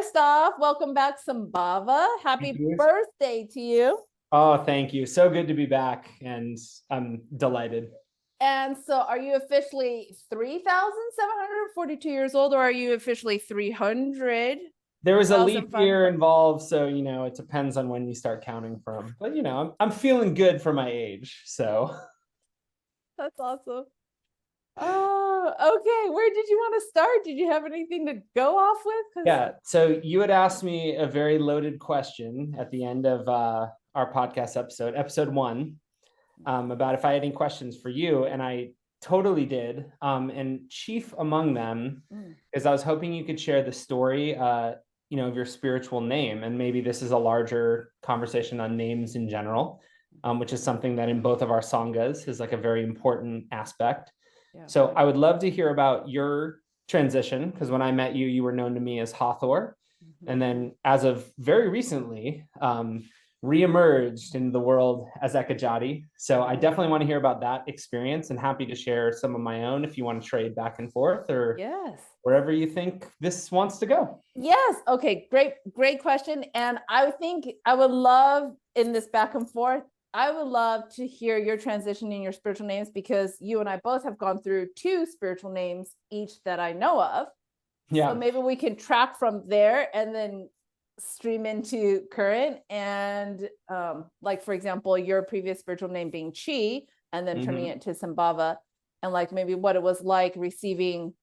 First off, welcome back, Sambhava. Thank Happy you. birthday to you. Oh, thank you. So good to be back, and I'm delighted. And so, are you officially 3,742 years old, or are you officially 300? There was a leap year involved, so it depends on when you start counting from. But I'm feeling good for my age. So That's awesome. Oh, okay. Where did you want to start? Did you have anything to go off with? yeah. So you had asked me a very loaded question at the end of our podcast episode 1, about if I had any questions for you, and I totally did. And chief among them is I was hoping you could share the story, of your spiritual name, and maybe this is a larger conversation on names in general, which is something that in both of our sanghas is like a very important aspect. Yeah. So I would love to hear about your transition, because when I met you, you were known to me as Hathor, and then as of very recently, reemerged in the world as Ekajati. So I definitely want to hear about that experience, and happy to share some of my own if you want to trade back and forth, or wherever you think this wants to go. Yes. Okay. Great question. And I think I would love, in this back and forth, I would love to hear your transition in your spiritual names, because you and I both have gone through 2 spiritual names each that I know of. Yeah. So maybe we can track from there and then stream into current, and like, for example, your previous spiritual name being Chi, and then turning it to Sambhava, and like maybe what it was like receiving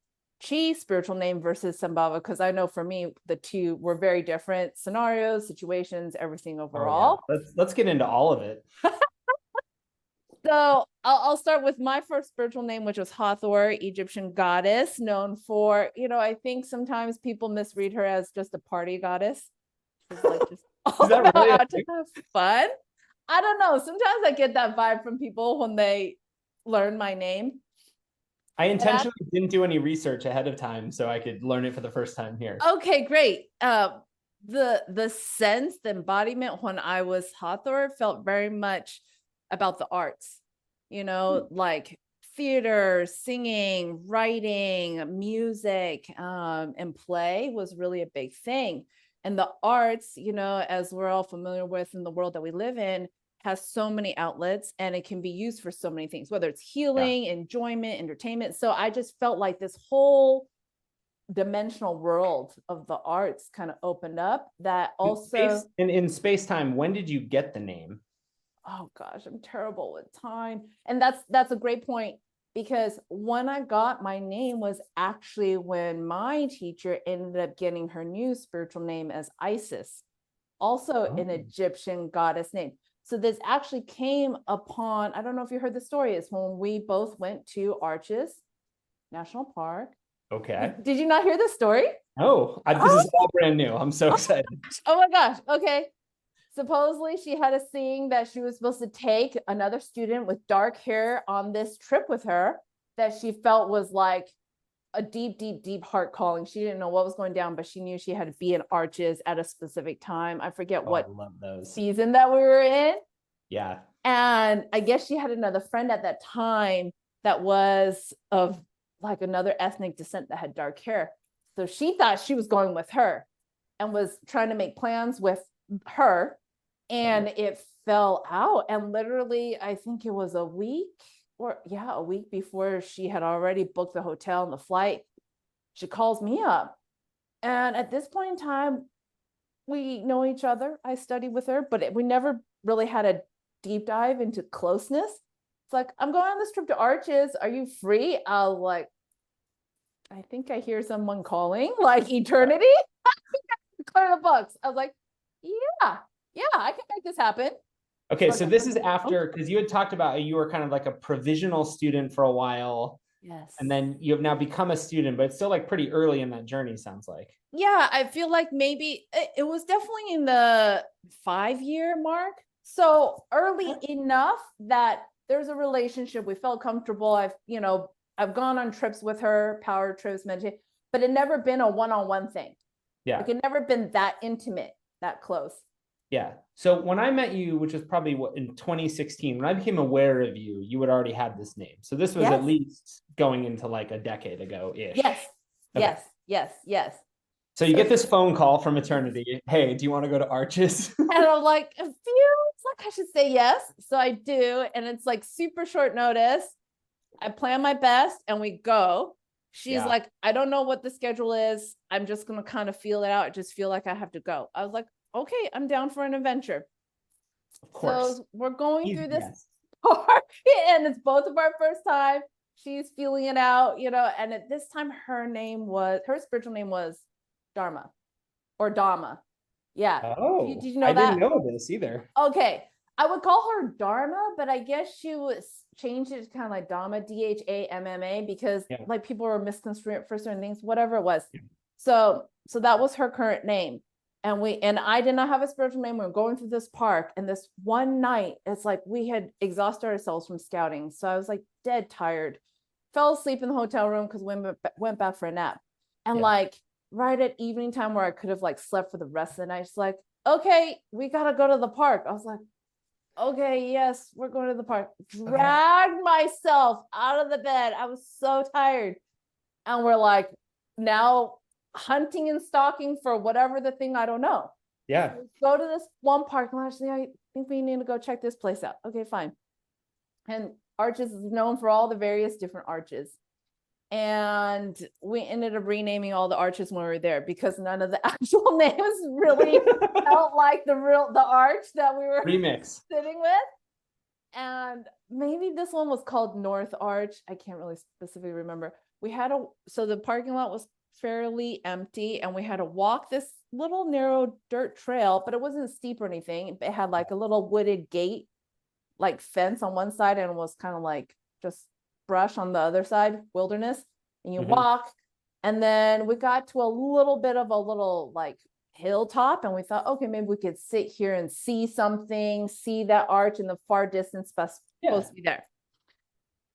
Chi spiritual name versus Sambhava, because I know for me the 2 were very different scenarios, situations, everything overall. Oh, yeah. Let's get into all of it. So I'll start with my first spiritual name, which was Hathor, Egyptian goddess, known for, I think sometimes people misread her as just a party goddess. It's like just all about really how to have fun. I don't know. Sometimes I get that vibe from people when they learn my name. I intentionally didn't do any research ahead of time so I could learn it for the first time here. Okay, great. The sense, the embodiment when I was Hathor felt very much about the arts, like theater, singing, writing, music, and play was really a big thing. And the arts, as we're all familiar with in the world that we live in, has so many outlets, and it can be used for so many things, whether it's healing, enjoyment, entertainment. So I just felt like this whole dimensional world of the arts kind of opened up. That also in space-time, when did you get the name? Oh gosh, I'm terrible with time. And that's a great point, because when I got my name was actually when my teacher ended up getting her new spiritual name as Isis, also an Egyptian goddess name. So this actually came upon, I don't know if you heard the story, it's when we both went to Arches National Park. Okay. Did you not hear the story? Oh, this is all brand new. I'm so excited. Oh my gosh. Okay. Supposedly she had a scene that she was supposed to take another student with dark hair on this trip with her, that she felt was like a deep heart calling. She didn't know what was going down, but she knew she had to be in Arches at a specific time. I forget what season that we were in. Yeah. And I guess she had another friend at that time that was of like another ethnic descent that had dark hair. So she thought she was going with her and was trying to make plans with her, and it fell out. And literally, I think it was a week before she had already booked the hotel and the flight, she calls me up. And at this point in time, we know each other. I studied with her, but we never really had a deep dive into closeness. It's like, I'm going on this trip to Arches. Are you free? I was like, I think I hear someone calling, like eternity. Clear the books. I was like, yeah, I can make this happen. Okay, so this is after, because you had talked about you were kind of like a provisional student for a while. Yes. And then you have now become a student, but it's still like pretty early in that journey, sounds like. Yeah, I feel like maybe it was definitely in the 5-year mark. So early enough that there's a relationship. We felt comfortable. I've gone on trips with her, power trips, meditation, but it never been a one-on-one thing. Yeah. Like it never been that intimate, that close. Yeah. So when I met you, which was probably in 2016, when I became aware of you, you had already had this name. So this was at least going into like a decade ago-ish. Yes. Okay. Yes. So you get this phone call from eternity. Hey, do you want to go to Arches? And I'm like, it feels like I should say yes. So I do. And it's like super short notice. I plan my best and we go. She's like, I don't know what the schedule is. I'm just going to kind of feel it out. I just feel like I have to go. I was like, okay, I'm down for an adventure. Of course. So we're going through this Yes. park and it's both of our first time. She's feeling it out, you know, and at this time her spiritual name was Dharma or Dhamma. Yeah. Oh, Did you know I that? didn't know this either. Okay. I would call her Dharma, but I guess she was changed it to kind of like Dhamma, Dhamma, because like people were misconstruing it for certain things, whatever it was. Yeah. So that was her current name. And I did not have a spiritual name. We were going through this park, and this one night, it's like we had exhausted ourselves from scouting. So I was like dead tired, fell asleep in the hotel room because we went back for a nap. And like right at evening time where I could have like slept for the rest of the night, she's like, okay, we gotta go to the park. I was like, okay, yes, we're going to the park. Dragged myself out of the bed. I was so tired. And we're like now hunting and stalking for whatever the thing, I don't know. Yeah. So go to this one parking lot. I think we need to go check this place out. Okay, fine. And Arches is known for all the various different arches. And we ended up renaming all the arches when we were there because none of the actual names really felt like the arch that we were sitting with. And maybe this one was called North Arch. I can't really specifically remember. So the parking lot was fairly empty and we had to walk this little narrow dirt trail, but it wasn't steep or anything. It had like a little wooded gate, like fence on one side, and it was kind of like just brush on the other side, wilderness. And you walk, and then we got to a little bit of a little like hilltop, and we thought, okay, maybe we could sit here and see something, see that arch in the far distance, supposed to be there.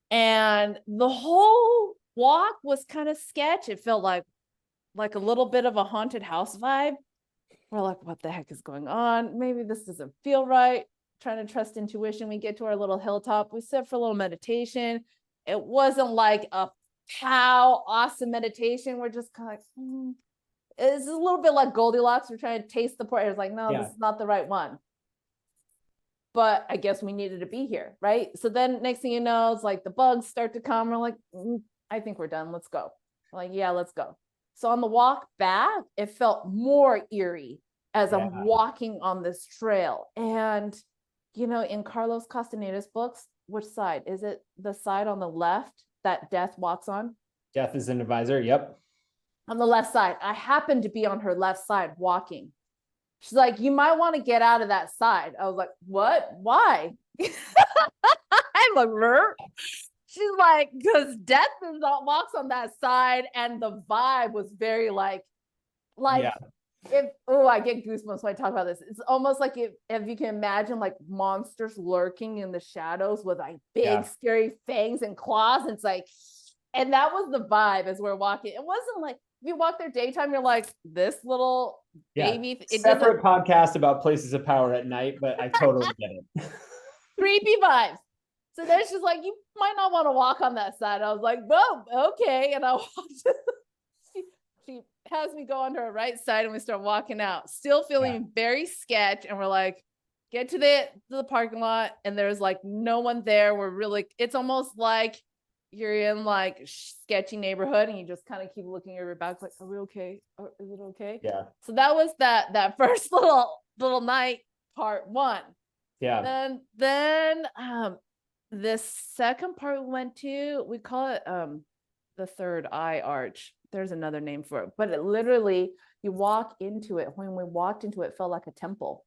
And the whole walk was kind of sketch. It felt like a little bit of a haunted house vibe. We're like, what the heck is going on? Maybe this doesn't feel right. Trying to trust intuition. We get to our little hilltop. We sit for a little meditation. It wasn't like a awesome meditation. We're just kind of like, it's a little bit like Goldilocks. We're trying to taste the port. It's like, no, this is not the right one. But I guess we needed to be here, right? So then next thing you know, it's like the bugs start to come. We're like, I think we're done. Let's go. We're like, yeah, let's go. So on the walk back, it felt more eerie as I'm walking on this trail. And, you know, in Carlos Castaneda's books, which side? Is it the side on the left that death walks on? Death is an advisor. Yep. On the left side. I happened to be on her left side walking. She's like, you might want to get out of that side. I was like, what? Why? I'm like, Rrr. She's like, because death walks on that side, and the vibe was very like I get goosebumps when I talk about this. It's almost like if you can imagine like monsters lurking in the shadows with like big scary fangs and claws. It's like, and that was the vibe as we're walking. It wasn't like if you walk there daytime, you're like this little baby. Separate podcast about places of power at night, but I totally get it. Creepy vibes. So then she's like, you might not want to walk on that side. I was like, well, okay. And I walked. She has me go on her right side, and we start walking out, still feeling very sketch. And we're like, get to the parking lot, and there's like no one there. We're really, it's almost like you're in like sketchy neighborhood, and you just kind of keep looking at your back, like, are we okay? Is it okay? Yeah. So that was that first little night, part one. Yeah. Then this second part we went to, we call it the third eye arch. There's another name for it, but it literally, you walk into it. When we walked into it, it felt like a temple.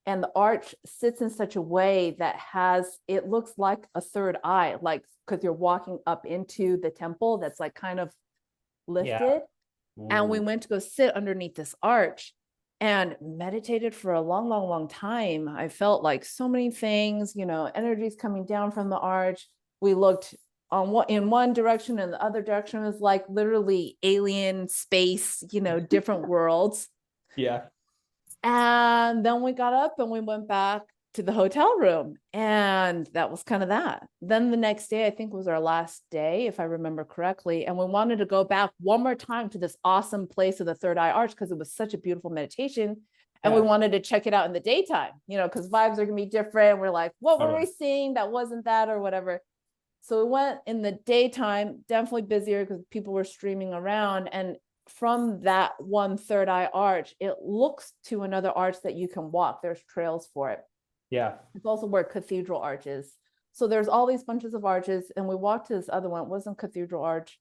And the arch sits in such a way that it looks like a third eye, like, because you're walking up into the temple that's like kind of lifted. And we went to go sit underneath this arch and meditated for a long, long, long time. I felt like so many things, you know, energies coming down from the arch. We looked in one direction, and the other direction was like literally alien space, you know, different worlds. Yeah. And then we got up and we went back to the hotel room. And that was kind of that. Then the next day, I think was our last day, if I remember correctly. And we wanted to go back one more time to this awesome place of the Third Eye Arch because it was such a beautiful meditation. And we wanted to check it out in the daytime, because vibes are going to be different. We're like, what were we seeing that wasn't that or whatever? So we went in the daytime, definitely busier because people were streaming around. And from that one Third Eye Arch, it looks to another arch that you can walk. There's trails for it. Yeah. It's also where Cathedral Arch is. So there's all these bunches of arches, and we walked to this other one. It wasn't Cathedral Arch.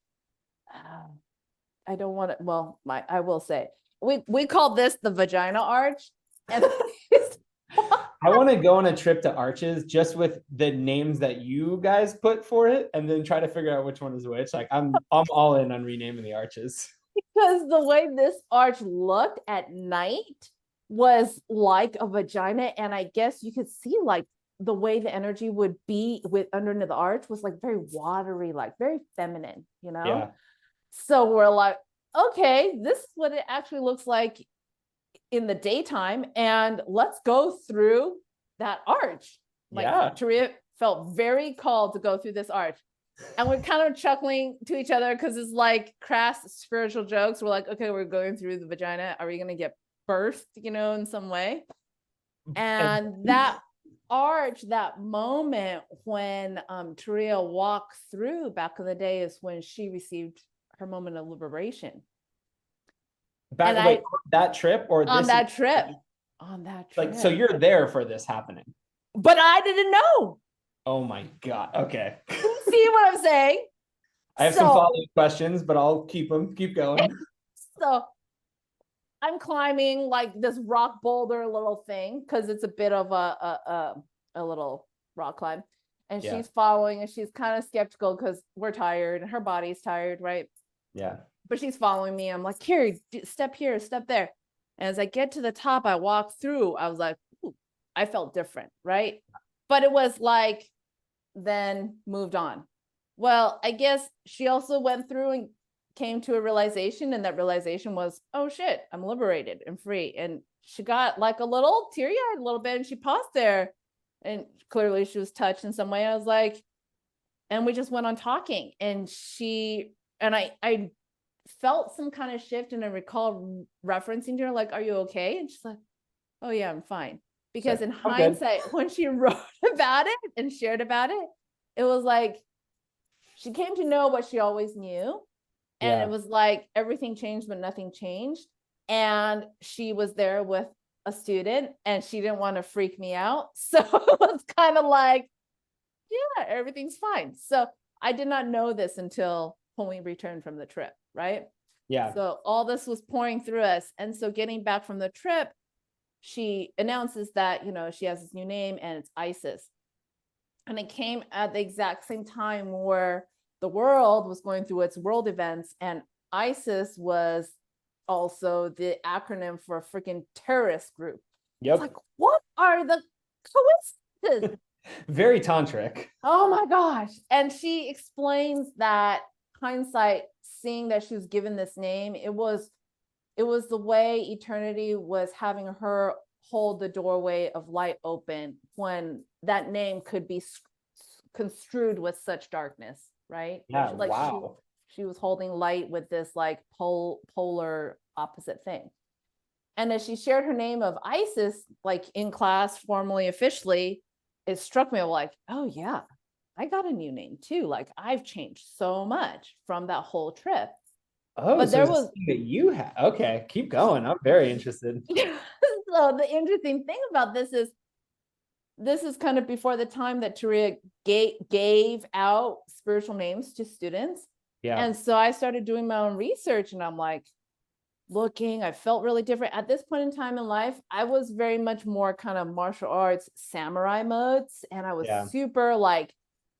I don't want to, well, I will say, we call this the Vagina Arch. And I want to go on a trip to arches just with the names that you guys put for it, and then try to figure out which one is which. Like I'm all in on renaming the arches. Because the way this arch looked at night was like a vagina, and I guess you could see like the way the energy would be with underneath the arch was like very watery, like very feminine, Yeah. So we're like, okay, this is what it actually looks like in the daytime, and let's go through that arch. Like, yeah. Taria felt very called to go through this arch. And we're kind of chuckling to each other because it's like crass spiritual jokes. We're like, okay, we're going through the vagina. Are we going to get birthed, in some way? And that arch, that moment when Taria walked through back in the day is when she received her moment of liberation. That trip or on this that trip. On that trip. Like, so you're there for this happening. But I didn't know. Oh my God. Okay. See what I'm saying? I have some follow-up questions, but I'll keep going. So I'm climbing like this rock boulder little thing because it's a bit of a little rock climb. And she's following, and she's kind of skeptical because we're tired and her body's tired, right? Yeah. But she's following me. I'm like, here, step here, step there. And as I get to the top, I walk through. I was like, ooh, I felt different, right? But it was like, then moved on. Well, I guess she also went through and came to a realization, and that realization was, oh shit, I'm liberated and free. And she got like a little teary-eyed a little bit, and she paused there, and clearly she was touched in some way. I was like, and we just went on talking, and I felt some kind of shift, and I recall referencing to her, like, are you okay? And she's like, oh yeah, I'm fine. Because in hindsight, when she wrote about it and shared about it, it was like, she came to know what she always knew. And it was like, everything changed, but nothing changed. And she was there with a student, and she didn't want to freak me out. So it was kind of like, yeah, everything's fine. So I did not know this until when we returned from the trip, right? Yeah. So all this was pouring through us. And so getting back from the trip, she announces that, she has this new name, and it's Isis. And it came at the exact same time where the world was going through its world events, and ISIS was also the acronym for a freaking terrorist group. Yep. It's like, what are the coincidences? Very tantric. Oh my gosh. And she explains that hindsight, seeing that she was given this name, it was the way eternity was having her hold the doorway of light open when that name could be construed with such darkness, right? Yeah, like wow. She was holding light with this like polar opposite thing. And as she shared her name of Isis, like in class, formally, officially, it struck me like, oh yeah, I got a new name too. Like, I've changed so much from that whole trip. Oh, but so there was that you had. Okay, keep going. I'm very interested. So the interesting thing about this is kind of before the time that Taria gave out spiritual names to students. Yeah. And so I started doing my own research, and I'm like, looking, I felt really different. At this point in time in life, I was very much more kind of martial arts samurai modes. And I was super like,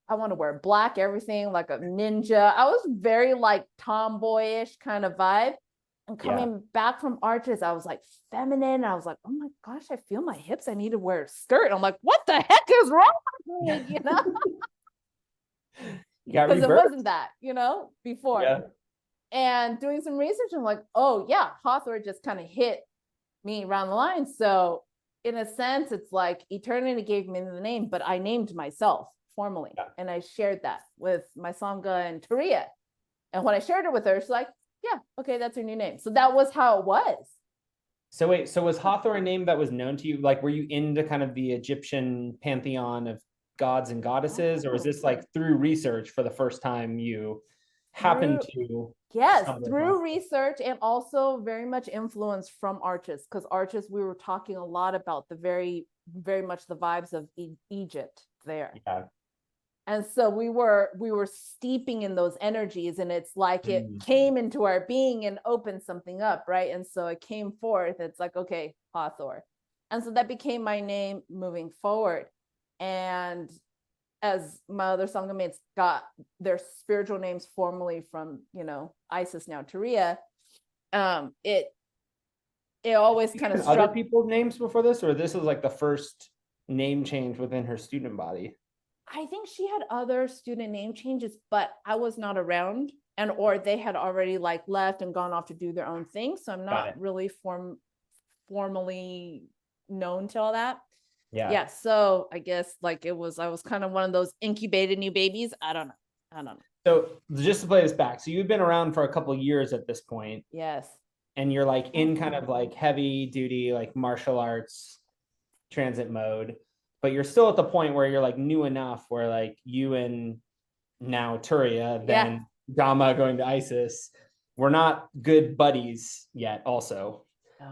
I want to wear black, everything like a ninja. I was very like tomboyish kind of vibe. And coming back from arches, I was like feminine. I was like, oh my gosh, I feel my hips. I need to wear a skirt. I'm like, what the heck is wrong with me? Because it wasn't that, before. Yeah. And doing some research, I'm like, oh yeah, Hawthorne just kind of hit me around the line. So in a sense, it's like eternity gave me the name, but I named myself formally. Yeah. And I shared that with my Sangha and Taria. And when I shared it with her, she's like, yeah, okay, that's her new name. So that was how it was. So wait, so was Hathor a name that was known to you? Like, were you into kind of the Egyptian pantheon of gods and goddesses, or was this like through research for the first time you happened to Yes, stumble across through research and also very much influence from Arches, because Arches, we were talking a lot about the very much the vibes of Egypt there. Yeah. And so we were steeping in those energies, and it's like it came into our being and opened something up, right? And so it came forth. It's like, okay, Hathor. And so that became my name moving forward. And as my other Sangha mates got their spiritual names formally from, Isis, now Taria, it always kind of other struck. people's names before this, or this was like the first name change within her student body? I think she had other student name changes, but I was not around, or they had already like left and gone off to do their own thing. So I'm not really formally known to all that. Yeah. So I guess like I was kind of one of those incubated new babies. I don't know. So just to play this back, so you've been around for a couple of years at this point. Yes. And you're like in kind of like heavy duty, like martial arts transit mode, but you're still at the point where you're like new enough where like you and now Turia, then Dama going to ISIS, we're not good buddies yet also.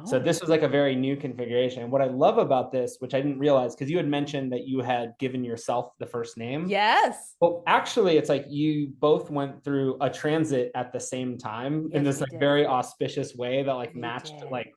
So this was like a very new configuration. And what I love about this, which I didn't realize, because you had mentioned that you had given yourself the first name. Yes. Well, actually, it's like you both went through a transit at the same time in this like very auspicious way that like matched like,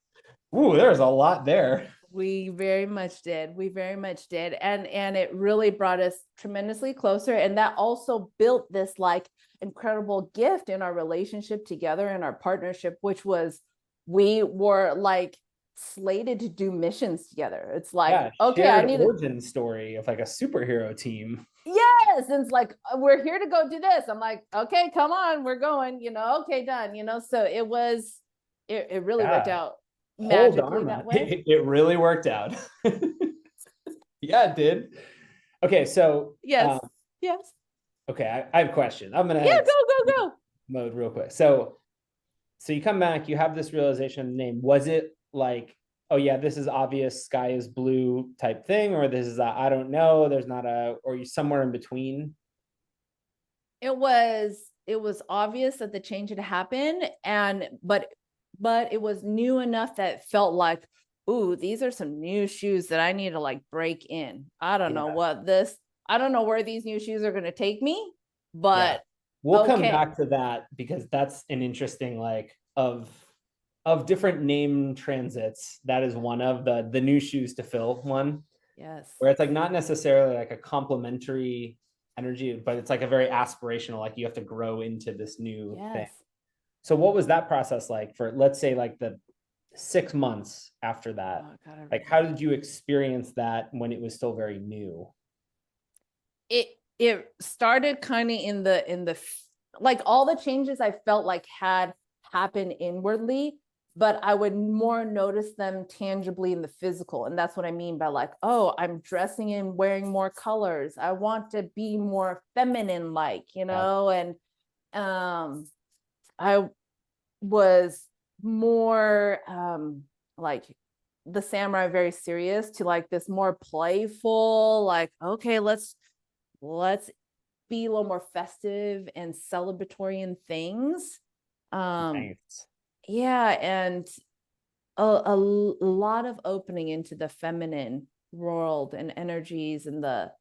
ooh, there's a lot there. We very much did. And it really brought us tremendously closer. And that also built this like incredible gift in our relationship together and our partnership, which was we were like slated to do missions together. It's like, okay, I need an origin story of like a superhero team. Yes. And it's like, we're here to go do this. I'm like, okay, come on, we're going, okay, done, so it really worked out magically that way. It really worked out. Yeah, it did. Okay, so yes. Okay, I have a question. I'm gonna go mode real quick. So you come back, you have this realization of the name. Was it like, oh yeah, this is obvious, sky is blue type thing, or this is I don't know, there's not or you somewhere in between? It was obvious that the change had happened, but it was new enough that it felt like, ooh, these are some new shoes that I need to like break in. I don't know where these new shoes are going to take me, but we'll come back to that, because that's an interesting like of different name transits. That is one of the new shoes to fill one. Yes. Where it's like not necessarily like a complementary energy, but it's like a very aspirational, like you have to grow into this new thing. So what was that process like for, let's say, like the 6 months after that? Like, how did you experience that when it was still very new? It started kind of in the like all the changes I felt like had happened inwardly, but I would more notice them tangibly in the physical. And that's what I mean by like, oh, I'm dressing and wearing more colors. I want to be more feminine, like, and I was more like the samurai, very serious, to like this more playful, like, okay, let's be a little more festive and celebratory in things. Nice. Yeah, and a lot of opening into the feminine world and energies, and the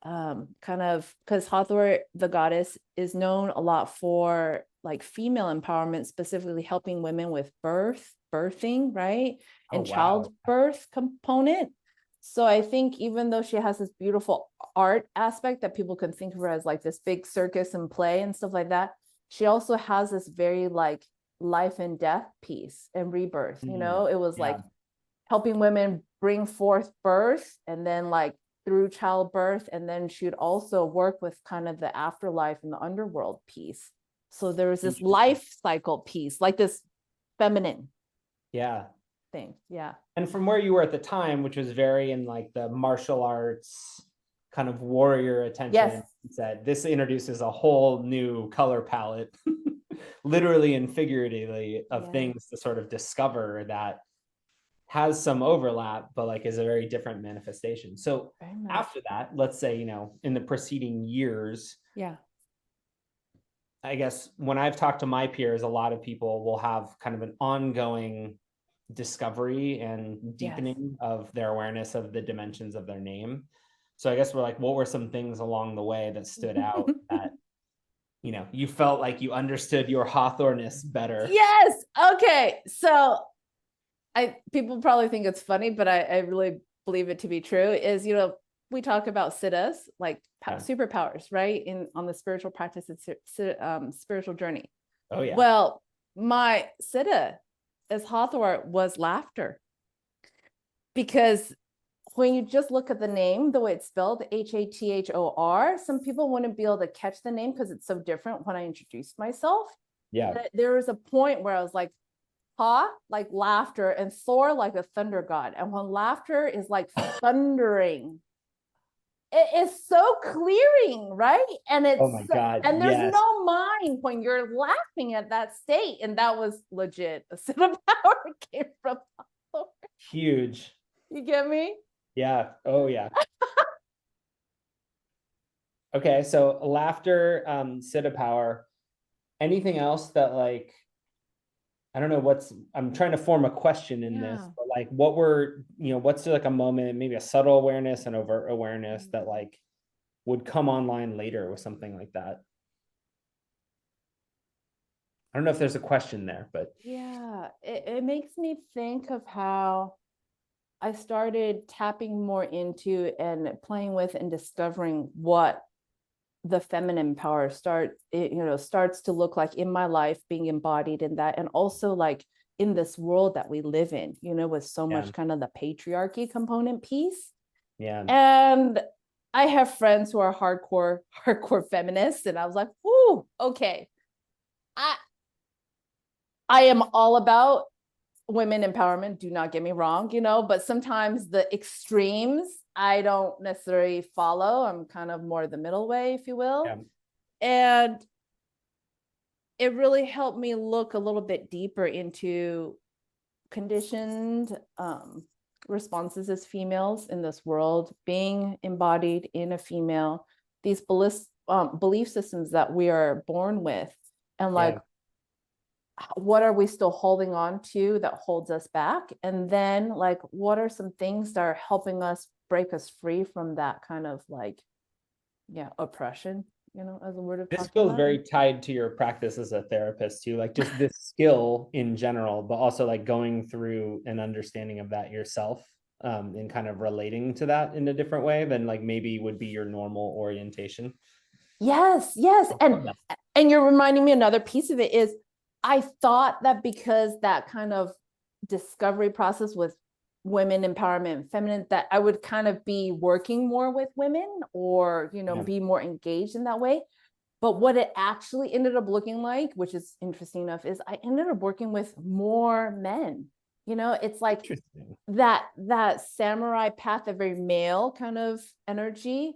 kind of, because Hathor, the goddess, is known a lot for like female empowerment, specifically helping women with birthing, right? And childbirth component. So I think even though she has this beautiful art aspect that people can think of her as like this big circus and play and stuff like that, she also has this very like life and death piece and rebirth. It was like helping women bring forth birth, and then like through childbirth, and then she would also work with kind of the afterlife and the underworld piece. So there was this life cycle piece, like this feminine. Yeah. thing. Yeah. And from where you were at the time, which was very in like the martial arts kind of warrior attention, Yes. said this introduces a whole new color palette, literally and figuratively, of Yeah. things to sort of discover that has some overlap, but like is a very different manifestation. So Very much. after that, let's say, in the preceding years, Yeah. I guess when I've talked to my peers, a lot of people will have kind of an ongoing discovery and deepening of their awareness of the dimensions of their name. So I guess we're like, what were some things along the way that stood out that, you felt like you understood your Hawthorneness better? Yes. Okay. So people probably think it's funny, but I really believe it to be true is, we talk about siddhas, like superpowers, right? On the spiritual practice, spiritual journey. Oh yeah. Well, my siddha as Hawthorne was laughter. Because when you just look at the name, the way it's spelled, Hathor, some people wouldn't be able to catch the name because it's so different when I introduced myself. Yeah. But there was a point where I was like, Ha, like laughter, and Thor, like a thunder god. And when laughter is like thundering, it is so clearing, right? And it's, oh my God, and there's yes. no mind when you're laughing at that state. And that was legit. A sin of power came from Thor. Huge. You get me? Yeah. Oh yeah. Okay, so laughter, siddha power. Anything else that like, I don't know I'm trying to form a question in this, but like what's like a moment, maybe a subtle awareness and overt awareness that like would come online later with something like that? I don't know if there's a question there, but yeah, it makes me think of how I started tapping more into and playing with and discovering what the feminine power starts to look like in my life, being embodied in that, and also like in this world that we live in, with so much kind of the patriarchy component piece. Yeah. And I have friends who are hardcore feminists, and I was like, "Ooh, okay." I am all about women empowerment, do not get me wrong, but sometimes the extremes I don't necessarily follow. I'm kind of more the middle way, if you will. Yeah. And it really helped me look a little bit deeper into conditioned responses as females in this world, being embodied in a female, these belief systems that we are born with, and like, what are we still holding on to that holds us back? And then like, what are some things that are helping us break us free from that kind of like, oppression, as a word of This talking feels about very tied to your practice as a therapist too, like just this skill in general, but also like going through an understanding of that yourself, and kind of relating to that in a different way than like maybe would be your normal orientation. Yes. And you're reminding me, another piece of it is, I thought that because that kind of discovery process with women empowerment and feminine, that I would kind of be working more with women or, be more engaged in that way. But what it actually ended up looking like, which is interesting enough, is I ended up working with more men. It's like that samurai path, a very male kind of energy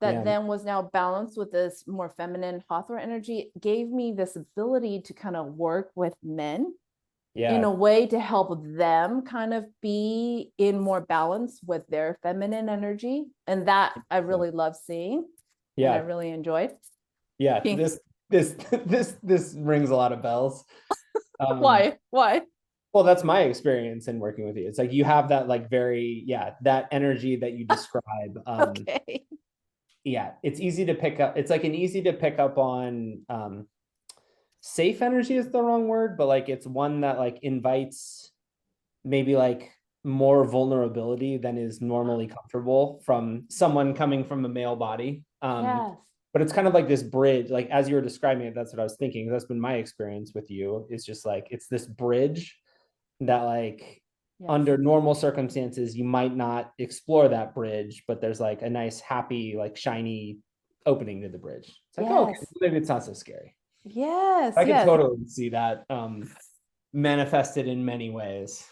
that then was now balanced with this more feminine Hawthorne energy, gave me this ability to kind of work with men in a way to help them kind of be in more balance with their feminine energy. And that I really love seeing. And I really enjoyed. Yeah, this rings a lot of bells. Why? Well, that's my experience in working with you. It's like you have that like that energy that you describe. Okay. Yeah, it's easy to pick up. It's like an easy to pick up on. Safe energy is the wrong word, but like it's one that like invites maybe like more vulnerability than is normally comfortable from someone coming from a male body. But it's kind of like this bridge, like as you were describing it, that's what I was thinking. That's been my experience with you. It's just like it's this bridge that like under normal circumstances you might not explore that bridge, but there's like a nice happy like shiny opening to the bridge. It's like, oh, okay, maybe it's not so scary. I can totally see that manifested in many ways.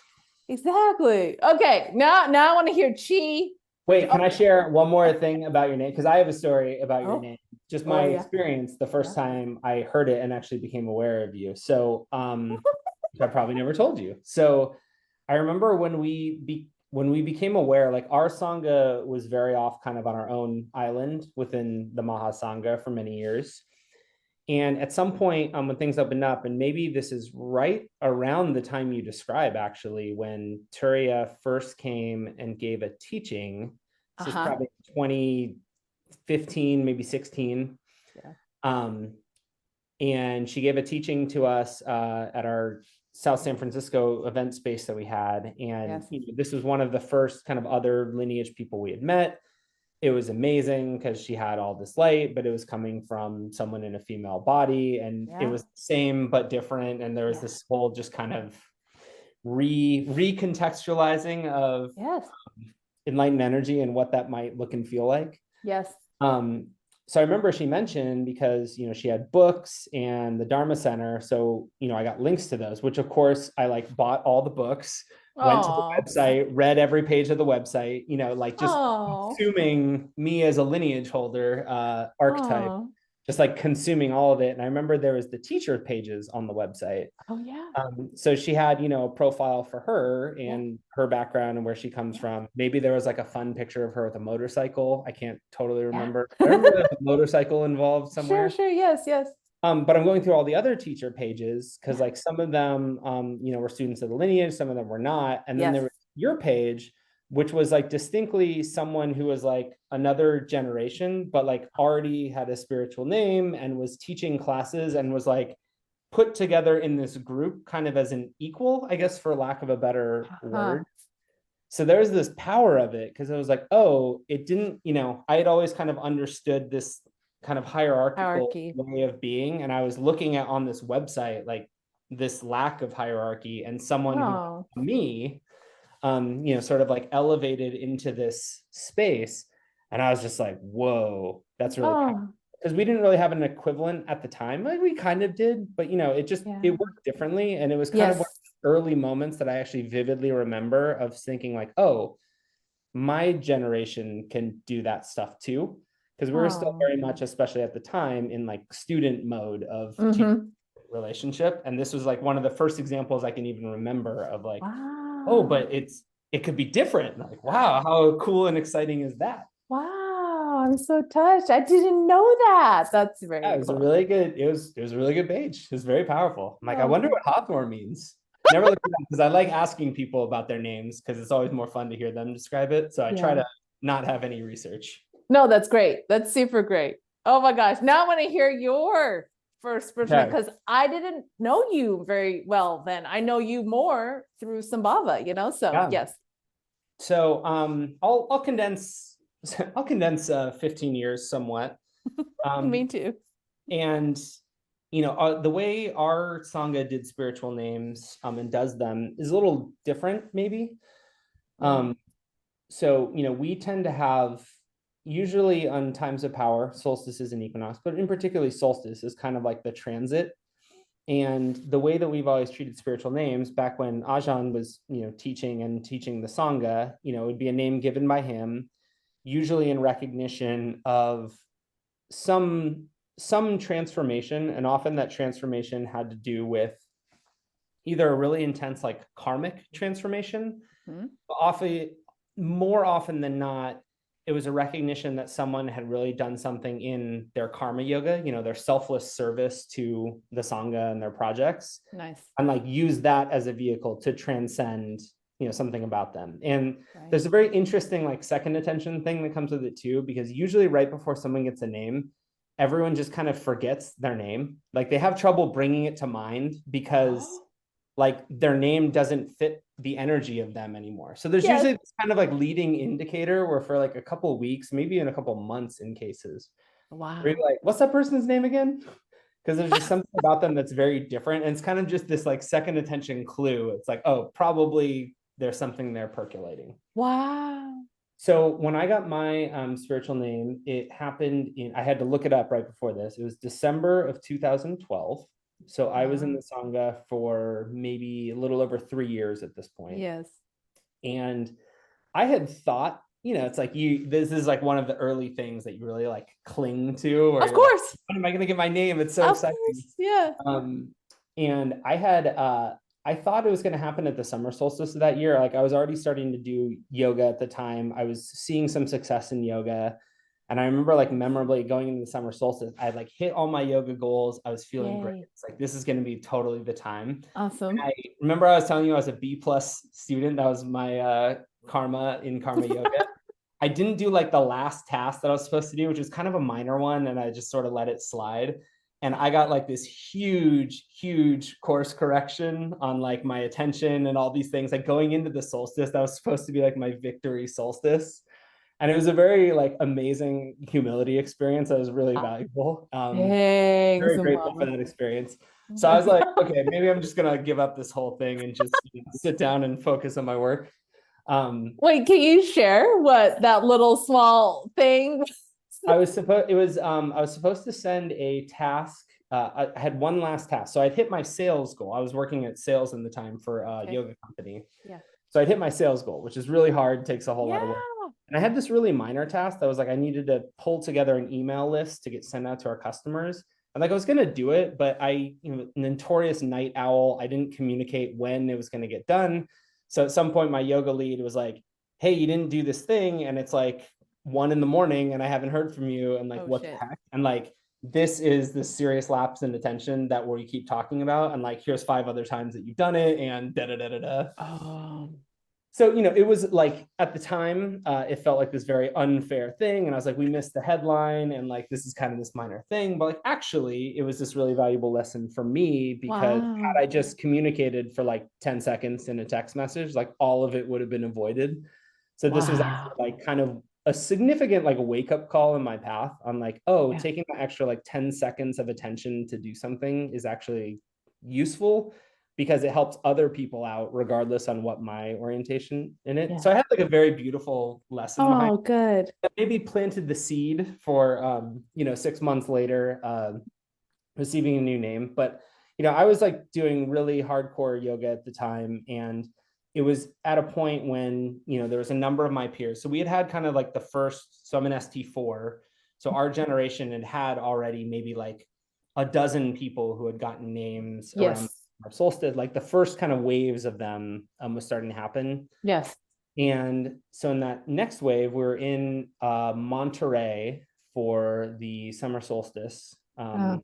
Exactly. Okay. Now I want to hear Chi. Wait, can Oh, I share one more thing about your name? Because I have a story about your oh, name. Just oh my yeah. experience the Yeah. first time I heard it and actually became aware of you. So, I probably never told you. So, I remember when we became aware, like our sangha was very off, kind of on our own island within the Maha Sangha for many years. And at some point, when things opened up, and maybe this is right around the time you describe, actually, when Turiya first came and gave a teaching. This is Uh-huh. probably 2015, maybe 16. Yeah. Um, and she gave a teaching to us at our South San Francisco event space that we had. And Yes. this was one of the first kind of other lineage people we had met. It was amazing because she had all this light, but it was coming from someone in a female body, and it Yeah. was the same but different. And there was Yeah. this whole just kind of recontextualizing of Yes. enlightened energy and what that might look and feel like. Yes. Um, so I remember she mentioned, because she had books and the Dharma Center, so I got links to those, which of course I like bought all the books, went to the Oh. website, read every page of the website, like just Oh. consuming me as a lineage holder archetype, Oh. just like consuming all of it. And I remember there was the teacher pages on the website. Oh yeah. So she had, a profile for her Yeah. and her background and where she comes Yeah. from. Maybe there was like a fun picture of her with a motorcycle. I can't totally Yeah. remember. I remember there's a motorcycle involved Sure, somewhere. sure. Yes, yes. But I'm going through all the other teacher pages because Yeah. like some of them, were students of the lineage, some of them were not. And then Yes. there was your page, which was like distinctly someone who was like another generation, but like already had a spiritual name and was teaching classes and was like put together in this group kind of as an equal, I guess, for lack of a better Uh-huh. word. So there's this power of it because I was like, oh, it didn't, I had always kind of understood this kind of hierarchical Hierarchy. way of being. And I was looking at on this website, like this lack of hierarchy and someone who, Oh. me, sort of like elevated into this space. And I was just like, whoa, that's really powerful. Oh. Because we didn't really have an equivalent at the time. Like we kind of did, but it Yeah. worked differently. And it was kind of one Yes. of the early moments that I actually vividly remember of thinking like, oh, my generation can do that stuff too. Because we were still Oh. very much, especially at the time, in like student mode of teacher Mm-hmm. relationship. And this was like one of the first examples I can even remember of like, oh, Wow. but it could be different. Like, wow, how cool and exciting is that? Wow. I'm so touched. I didn't know that. That's Yeah, very it was a cool. really good, it was a really good page. It was very powerful. I'm like, I wonder Oh. what Hawthorne means. Never looked at that because I like asking people about their names because it's always more fun to hear them describe it. So I try Yeah. to not have any research. No, that's great. That's super great. Oh my gosh. Now I want to hear your first spiritual name Okay. because I didn't know you very well then. I know you more through Sambhava, so Yeah. yes. So I'll condense 15 years somewhat. Me Um, too. and the way our sangha did spiritual names and does them is a little different maybe. Yeah. So we tend to have usually on times of power, solstices and equinox, but in particularly solstice is kind of like the transit. And the way that we've always treated spiritual names back when Ajahn was, teaching the Sangha, it would be a name given by him, usually in recognition of some transformation. And often that transformation had to do with either a really intense like karmic transformation, Hmm. often more often than not, it was a recognition that someone had really done something in their karma yoga, their selfless service to the sangha and their projects, Nice. and like use that as a vehicle to transcend, something about them. And Right. there's a very interesting like second attention thing that comes with it too, because usually right before someone gets a name, everyone just kind of forgets their name. Like they have trouble bringing it to mind because Oh, like their name doesn't fit the energy of them anymore. So there's yes. usually this kind of like leading indicator where for like a couple of weeks, maybe in a couple of months in cases, where Wow. you're like, what's that person's name again? Because there's just something about them that's very different. And it's kind of just this like second attention clue. It's like, oh, probably there's something there percolating. Wow. So when I got my spiritual name, it happened I had to look it up right before this. It was December of 2012. So I was in Wow. the Sangha for maybe a little over 3 years at this point. Yes. And I had thought, it's like this is like one of the early things that you really like cling to, or Of you're like, course. when am I going to get my name? It's so Of exciting. course. Yeah. And I thought it was going to happen at the summer solstice of that year. Like I was already starting to do yoga at the time. I was seeing some success in yoga. And I remember like memorably going into the summer solstice, I like hit all my yoga goals. I was feeling great. Yay. It's like, this is going to be totally the time. Awesome. I remember I was telling you I was a B+ student. That was my karma in karma yoga. I didn't do like the last task that I was supposed to do, which was kind of a minor one. And I just sort of let it slide. And I got like this huge course correction on like my attention and all these things. Like going into the solstice, that was supposed to be like my victory solstice. And it was a very like amazing humility experience that was really valuable. Thanks, Very grateful for Sambhava. that experience. So I was like, okay, maybe I'm just gonna give up this whole thing and just sit down and focus on my work. Wait, can you share what that little small thing? I was supposed to send a task. I had one last task. So I'd hit my sales goal. I was working at sales in the time for a Okay. yoga company. Yeah. So I'd hit my sales goal, which is really hard, takes a whole lot of work. Yeah. And I had this really minor task that was like I needed to pull together an email list to get sent out to our customers. And like I was gonna do it, but notorious night owl, I didn't communicate when it was gonna get done. So at some point, my yoga lead was like, "Hey, you didn't do this thing," and it's like 1 a.m. and I haven't heard from you. And like, Oh what the shit. heck? And like, this is the serious lapse in attention that we keep talking about. And like, here's 5 other times that you've done it, and da da da da da. Oh. So it was like at the time it felt like this very unfair thing, and I was like, we missed the headline, and like this is kind of this minor thing, but like actually it was this really valuable lesson for me, because Wow. had I just communicated for like 10 seconds in a text message, like all of it would have been avoided. So this was actually Wow. like kind of a significant like wake up call in my path on like, oh, Yeah. taking that extra like 10 seconds of attention to do something is actually useful, because it helps other people out regardless on what my orientation in it. Yeah. So I had like a very beautiful lesson behind Oh, good. it. Maybe planted the seed for 6 months later receiving a new name. But I was like doing really hardcore yoga at the time, and it was at a point when there was a number of my peers. So we had kind of like the first. So I'm an ST4. So our generation had already maybe like a dozen people who had gotten names around Yes. our solstice. Like the first kind of waves of them was starting to happen. Yes. And so in that next wave, we were in Monterey for the summer solstice. Oh.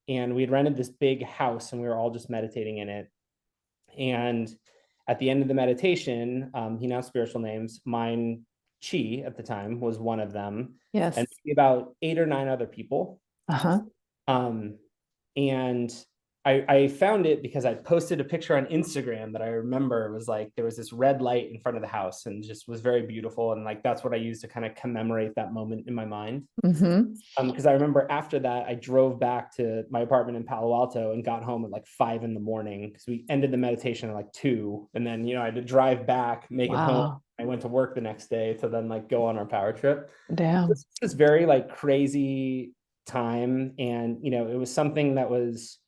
And we had rented this big house, and we were all just meditating in it. And at the end of the meditation, he announced spiritual names. Mine, Chi, at the time, was one of them, Yes. and about 8 or 9 other people. Uh-huh. Um, and I found it because I posted a picture on Instagram that I remember was like, there was this red light in front of the house, and just was very beautiful. And like, that's what I used to kind of commemorate that moment in my mind. Mm-hmm. Because I remember after that, I drove back to my apartment in Palo Alto and got home at like 5 a.m, because we ended the meditation at like 2. And then, I had to drive back, make it home. Wow. I went to work the next day to then like go on our power trip. Damn. This very like crazy time. And, it was something that was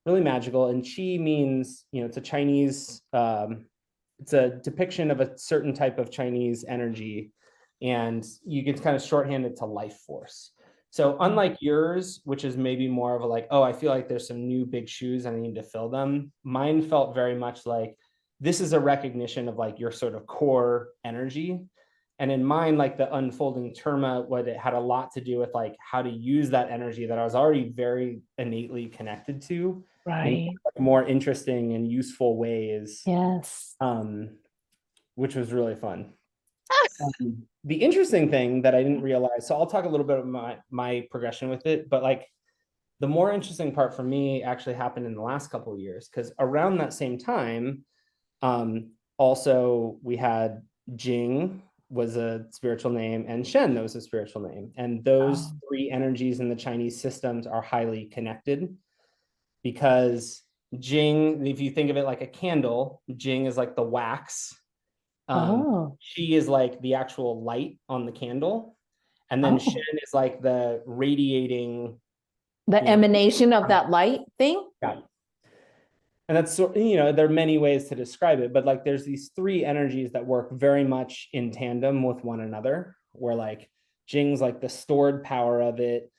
really magical. And Qi means, it's a Chinese, it's a depiction of a certain type of Chinese energy. And you can kind of shorthand it to life force. So unlike yours, which is maybe more of a like, oh, I feel like there's some new big shoes and I need to fill them. Mine felt very much like this is a recognition of like your sort of core energy. And in mine, like the unfolding terma, what it had a lot to do with like how to use that energy that I was already very innately connected to in Right. more interesting and useful ways, Yes. which was really fun. The interesting thing that I didn't realize, so I'll talk a little bit about my progression with it, but like the more interesting part for me actually happened in the last couple of years, because around that same time, also we had Jing was a spiritual name, and Shen that was a spiritual name. And those Oh. 3 energies in the Chinese systems are highly connected, because Jing, if you think of it like a candle, Jing is like the wax. Oh. She is like the actual light on the candle. And then Oh. Shen is like the radiating The you know, emanation of that light thing. yeah. And that's, there are many ways to describe it, but like there's these three energies that work very much in tandem with one another, where like Jing's like the stored power of it,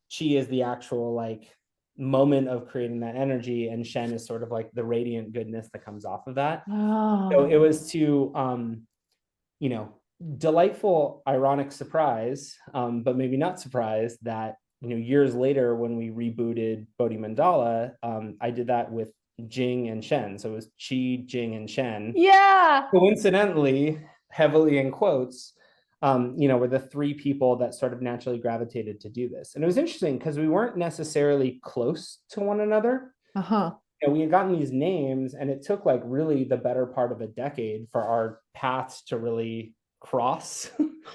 Qi is the actual like moment of creating that energy, and Shen is sort of like the radiant goodness that comes off of that. So it Oh, was to you know, delightful, ironic surprise, but maybe not surprise that, years later when we rebooted Bodhi Mandala, I did that with Jing and Shen. So it was Qi, Jing, and Shen. yeah. Coincidentally, heavily in quotes, were the three people that sort of naturally gravitated to do this. And it was interesting because we weren't necessarily close to one another. Uh-huh. We had gotten these names, and it took like really the better part of a decade for our paths to really cross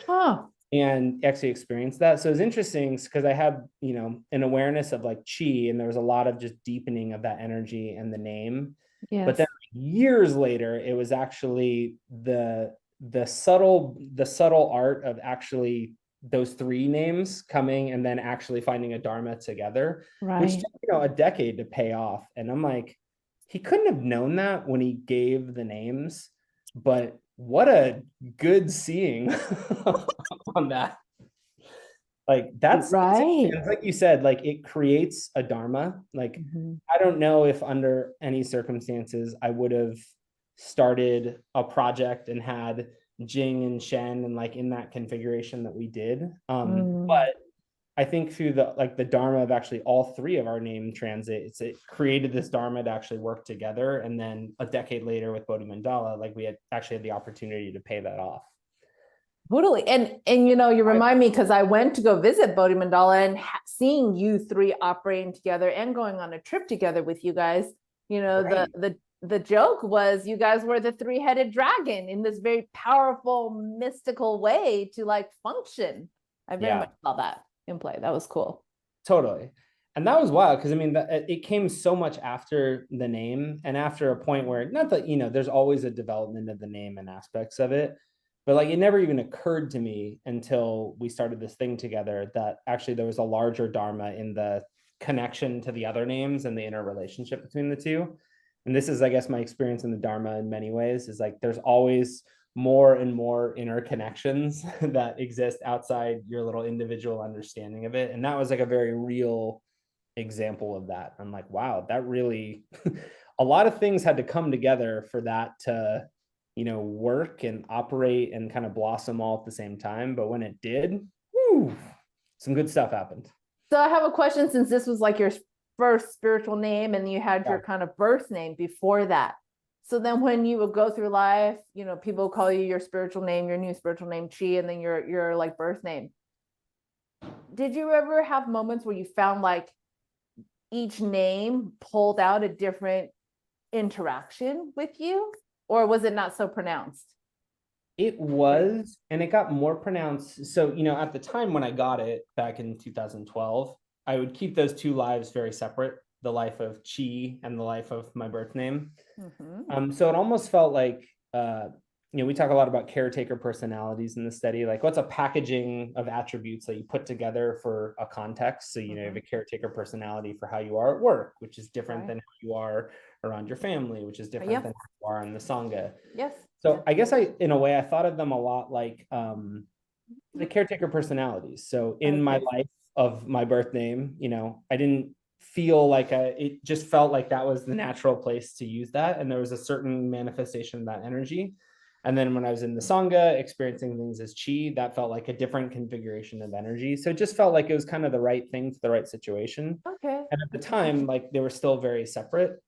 Huh. and actually experience that. So it was interesting because I had, an awareness of like Chi, and there was a lot of just deepening of that energy and the name. But Yes. then years later, it was actually the subtle art of actually those three names coming and then actually finding a dharma together, which Right. took, a decade to pay off. And I'm like, he couldn't have known that when he gave the names, but what a good seeing on that. Like Right. it's like you said, like it creates a dharma. Like Mhm. I don't know if under any circumstances I would have started a project and had Jing and Shen and like in that configuration that we did. Mm. But I think through the dharma of actually all three of our name transits, it created this dharma to actually work together. And then a decade later with Bodhi Mandala, like we had actually had the opportunity to pay that off. Totally. And you remind me because I went to go visit Bodhi Mandala and seeing you three operating together and going on a trip together with you guys, Right. the joke was you guys were the three-headed dragon in this very powerful, mystical way to like function. I very Yeah. much saw that in play. That was cool. Totally. And that was wild because I mean, it came so much after the name and after a point where, not that, there's always a development of the name and aspects of it, but like it never even occurred to me until we started this thing together that actually there was a larger dharma in the connection to the other names and the interrelationship between the two. And this is, I guess, my experience in the dharma in many ways is like there's always more and more interconnections that exist outside your little individual understanding of it. And that was like a very real example of that. I'm like, wow, that really a lot of things had to come together for that to, work and operate and kind of blossom all at the same time. But when it did, whew, some good stuff happened. So I have a question since this was like your first spiritual name and you had your Yeah. kind of birth name before that. So then when you would go through life, people call you your spiritual name, your new spiritual name, Chi, and then your like birth name. Did you ever have moments where you found like each name pulled out a different interaction with you? Or was it not so pronounced? It was, and it got more pronounced. So, at the time when I got it back in 2012, I would keep those two lives very separate, the life of Chi and the life of my birth name. So it almost felt like, we talk a lot about caretaker personalities in the study. Like, what's a packaging of attributes that you put together for a context? So, you have a caretaker personality for how you are at work, which is different than how you are around your family, which is different than how you are in the Sangha. Yes. So I guess in a way, I thought of them a lot like the caretaker personalities. So in my life of my birth name, I didn't feel like it just felt like that was the natural place to use that. And there was a certain manifestation of that energy. And then when I was in the Sangha, experiencing things as Chi, that felt like a different configuration of energy. So it just felt like it was kind of the right thing for the right situation. Okay. And at the time, like they were still very separate.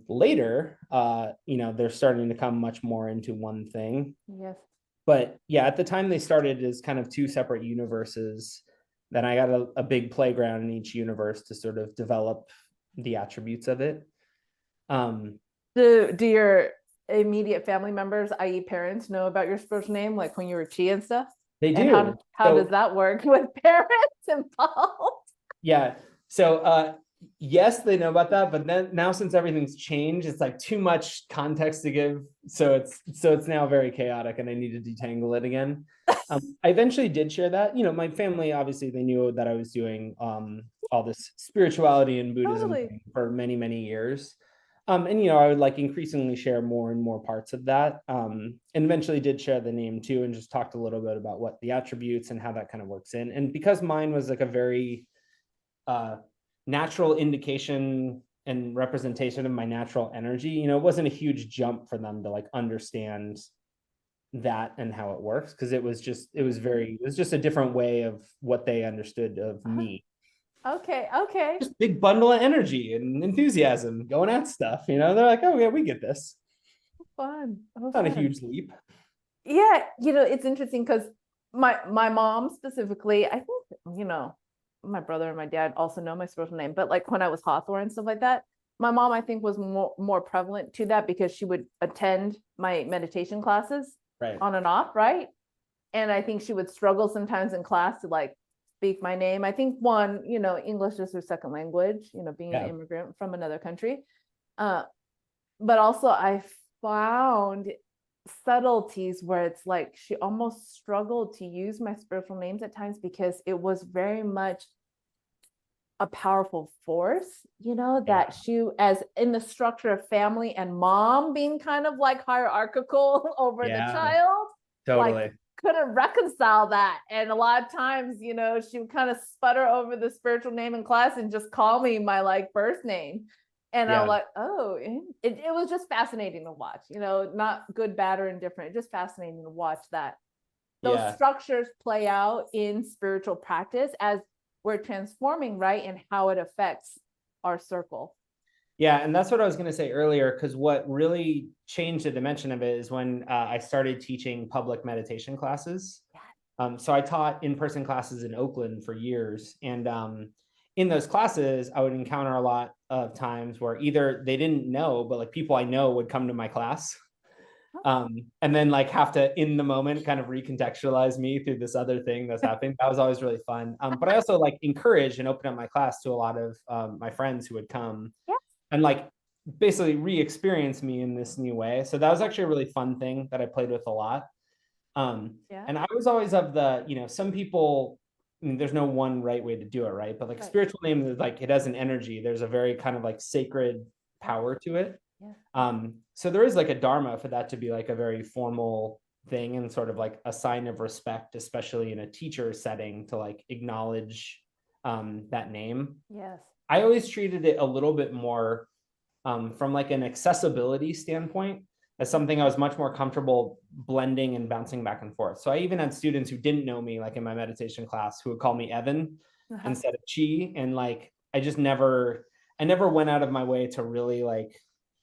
Later, they're starting to come much more into one thing. Yes. But yeah, at the time they started as kind of two separate universes. Then I got a big playground in each universe to sort of develop the attributes of it. Do your immediate family members, i.e., parents, know about your spiritual name, like when you were Chi and stuff? They And do. how does that work with parents involved? Yeah. So yes, they know about that, but then now since everything's changed, it's like too much context to give. So it's now very chaotic and I need to detangle it again. I eventually did share that. My family, obviously, they knew that I was doing all this spirituality and Buddhism Totally. thing for many, many years. And, I would like increasingly share more and more parts of that. And eventually did share the name too, and just talked a little bit about what the attributes and how that kind of works in. And because mine was like a very natural indication and representation of my natural energy, it wasn't a huge jump for them to like understand that and how it works, because it was just a different way of what they understood of me. Okay. Okay. Just big bundle of energy and enthusiasm going at stuff. They're like, oh yeah, we get this. Fun. Oh, Not a fun. huge leap. Yeah, it's interesting because my mom specifically, I think, my brother and my dad also know my spiritual name, but like when I was Hawthorne and stuff like that, my mom, I think, was more prevalent to that because she would attend my meditation classes Right. on and off, right? And I think she would struggle sometimes in class to like speak my name. I think one, English is her second language, being an immigrant from another country. But also I found subtleties where it's like she almost struggled to use my spiritual names at times because it was very much a powerful force, that she, as in the structure of family and mom being kind of like hierarchical over the child, totally, like couldn't reconcile that. And a lot of times, she would kind of sputter over the spiritual name in class and just call me my like birth name. And I'm like, oh, it was just fascinating to watch, not good, bad, or indifferent. Just fascinating to watch that those structures play out in spiritual practice as we're transforming, right? And how it affects our circle. Yeah. And that's what I was going to say earlier, because what really changed the dimension of it is when I started teaching public meditation classes. So I taught in-person classes in Oakland for years. And in those classes, I would encounter a lot of times where either they didn't know, but like people I know would come to my class. And then like have to in the moment kind of recontextualize me through this other thing that's happening. That was always really fun. But I also like encourage and open up my class to a lot of my friends who would come and like basically re-experience me in this new way. So that was actually a really fun thing that I played with a lot. And I was always of the, some people, there's no one right way to do it, right? But like spiritual name is like, it has an energy. There's a very kind of like sacred power to it. So there is like a dharma for that to be like a very formal thing and sort of like a sign of respect, especially in a teacher setting, to like acknowledge that name. I always treated it a little bit more from like an accessibility standpoint as something I was much more comfortable blending and bouncing back and forth. So I even had students who didn't know me, like in my meditation class, who would call me Evan instead of Chi. And like, I never went out of my way to really like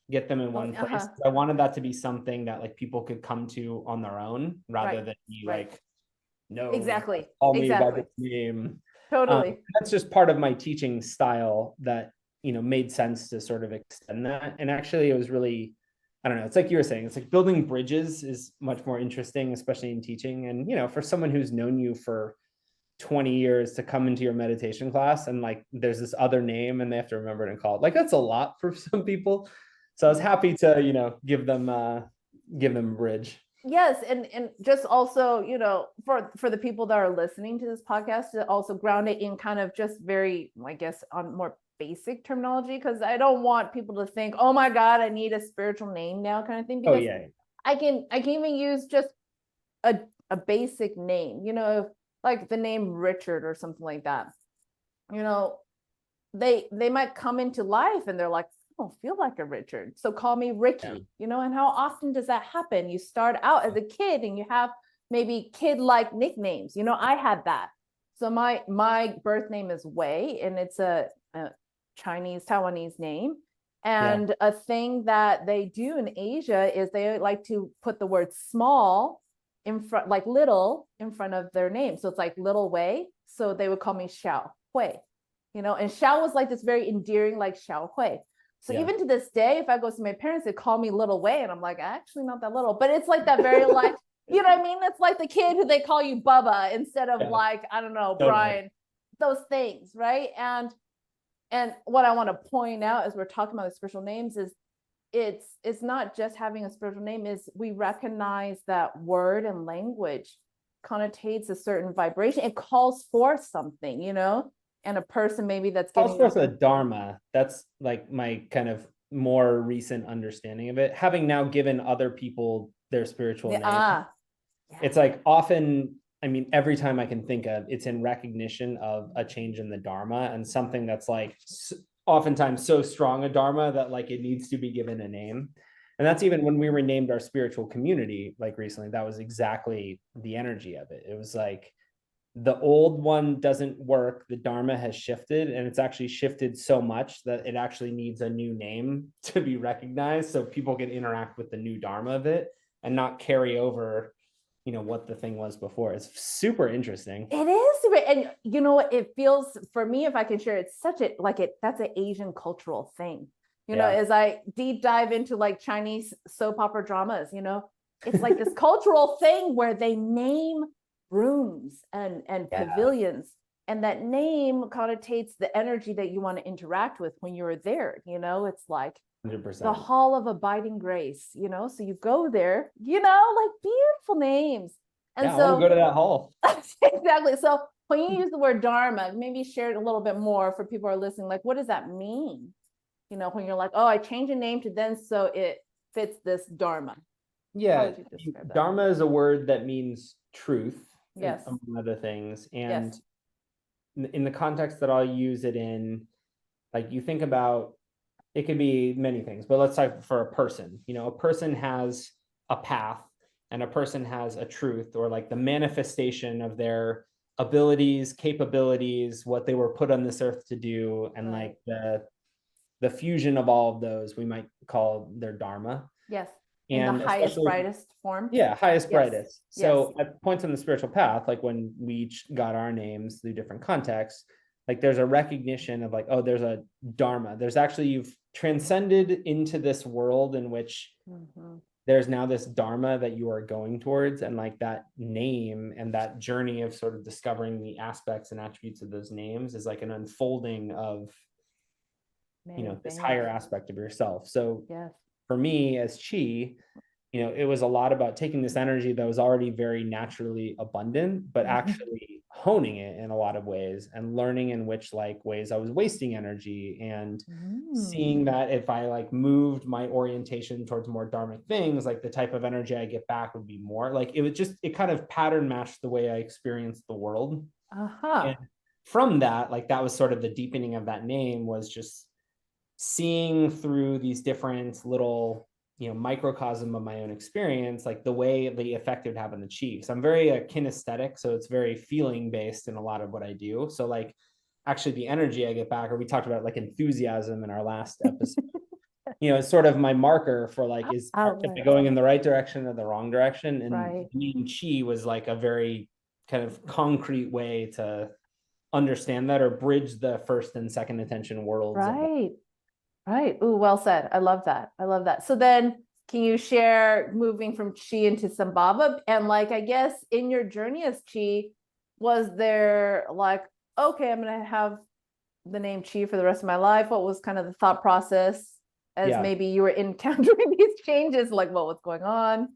get them in one place. I wanted that to be something that like people could come to on their own rather than be like, no, exactly, call me by this name. Totally. That's just part of my teaching style that, made sense to sort of extend that. And actually it was really, I don't know, it's like you were saying, it's like building bridges is much more interesting, especially in teaching. And, for someone who's known you for 20 years to come into your meditation class and like there's this other name and they have to remember it and call it, like that's a lot for some people. So I was happy to, give them a bridge. Yes, and just also, for the people that are listening to this podcast, to also ground it in kind of just very, I guess, on more basic terminology, because I don't want people to think, oh my God, I need a spiritual name now kind of thing. Because I can even use just a basic name, like the name Richard or something like that. They might come into life and they're like, I don't feel like a Richard, so call me Ricky. And how often does that happen? You start out as a kid and you have maybe kid-like nicknames. I had that. So my birth name is Wei, and it's a Chinese Taiwanese name. And a thing that they do in Asia is they like to put the word small in front, like little, in front of their name. So it's like little Wei. So they would call me Xiao Hui, and Xiao was like this very endearing, like Xiao Hui. So even to this day, if I go to my parents, they call me Little Wei, and I'm like, actually not that little, but it's like that very like, you know what I mean? It's like the kid who they call you Bubba instead of like, I don't know, Brian, those things, right? And what I want to point out as we're talking about the spiritual names is it's not just having a spiritual name, is we recognize that word and language connotates a certain vibration. It calls for something, and a person maybe that's Calls getting forth this. a dharma. That's like my kind of more recent understanding of it. Having now given other people their spiritual name, Yeah. it's like often, I mean, every time I can think of, it's in recognition of a change in the dharma and something that's like oftentimes so strong a dharma that like it needs to be given a name. And that's even when we renamed our spiritual community like recently, that was exactly the energy of it. It was like the old one doesn't work, the dharma has shifted, and it's actually shifted so much that it actually needs a new name to be recognized so people can interact with the new dharma of it and not carry over, you know, what the thing was before. It's super interesting. It is, and you know what? It feels for me, if I can share, it's such a like it. That's an Asian cultural thing. You know, Yeah. as I deep dive into like Chinese soap opera dramas, you know, it's like this cultural thing where they name rooms and Yeah. pavilions, and that name connotates the energy that you want to interact with when you're there. You know, it's like the 100%. Hall of Abiding Grace. You know, so you go there. You know, like beautiful names. And Yeah, I want to go so to that hall. exactly. So when you use the word dharma, maybe share it a little bit more for people who are listening. Like, what does that mean? You know, when you're like, oh, I changed a name to then so it fits this dharma. How Yeah, would you describe that? dharma is a word that means truth, Yes. among other things. And Yes. in the context that I'll use it in, like you think about, it could be many things, but let's talk for a person. You know, a person has a path and a person has a truth, or like the manifestation of their abilities, capabilities, what they were put on this earth to do, and Right. like the fusion of all of those we might call their dharma. Yes. In the And highest, especially, brightest form. yeah, highest, Yes. brightest. Yes. So at points on the spiritual path, like when we each got our names through different contexts, like there's a recognition of like, oh, there's a dharma. There's actually, you've transcended into this world in which there's now this dharma that you are going towards, and like that name and that journey of sort of discovering the aspects and attributes of those names is like an unfolding of, you know, this higher aspect of yourself. So yes. for me as chi, you know, it was a lot about taking this energy that was already very naturally abundant, but actually honing it in a lot of ways and learning in which like ways I was wasting energy, and seeing that if I like moved my orientation towards more dharmic things, like the type of energy I get back would be more like, it was just, it kind of pattern matched the way I experienced the world. And from that, like that was sort of the deepening of that name, was just seeing through these different little, you know, microcosm of my own experience, like the way the effect it would have on the chiefs. I'm very kinesthetic, so it's very feeling based in a lot of what I do. So like actually the energy I get back, or we talked about like enthusiasm in our last episode, you know, it's sort of my marker for like, is am I going in the right direction or the wrong direction? And being chi was like a very kind of concrete way to understand that, or bridge the first and second attention worlds. Right. Right. Ooh, well said. I love that. I love that. So then can you share moving from chi into Sambhava? And like, I guess in your journey as chi, was there like, okay, I'm going to have the name chi for the rest of my life? What was kind of the thought process as maybe you were encountering these changes? Like what was going on?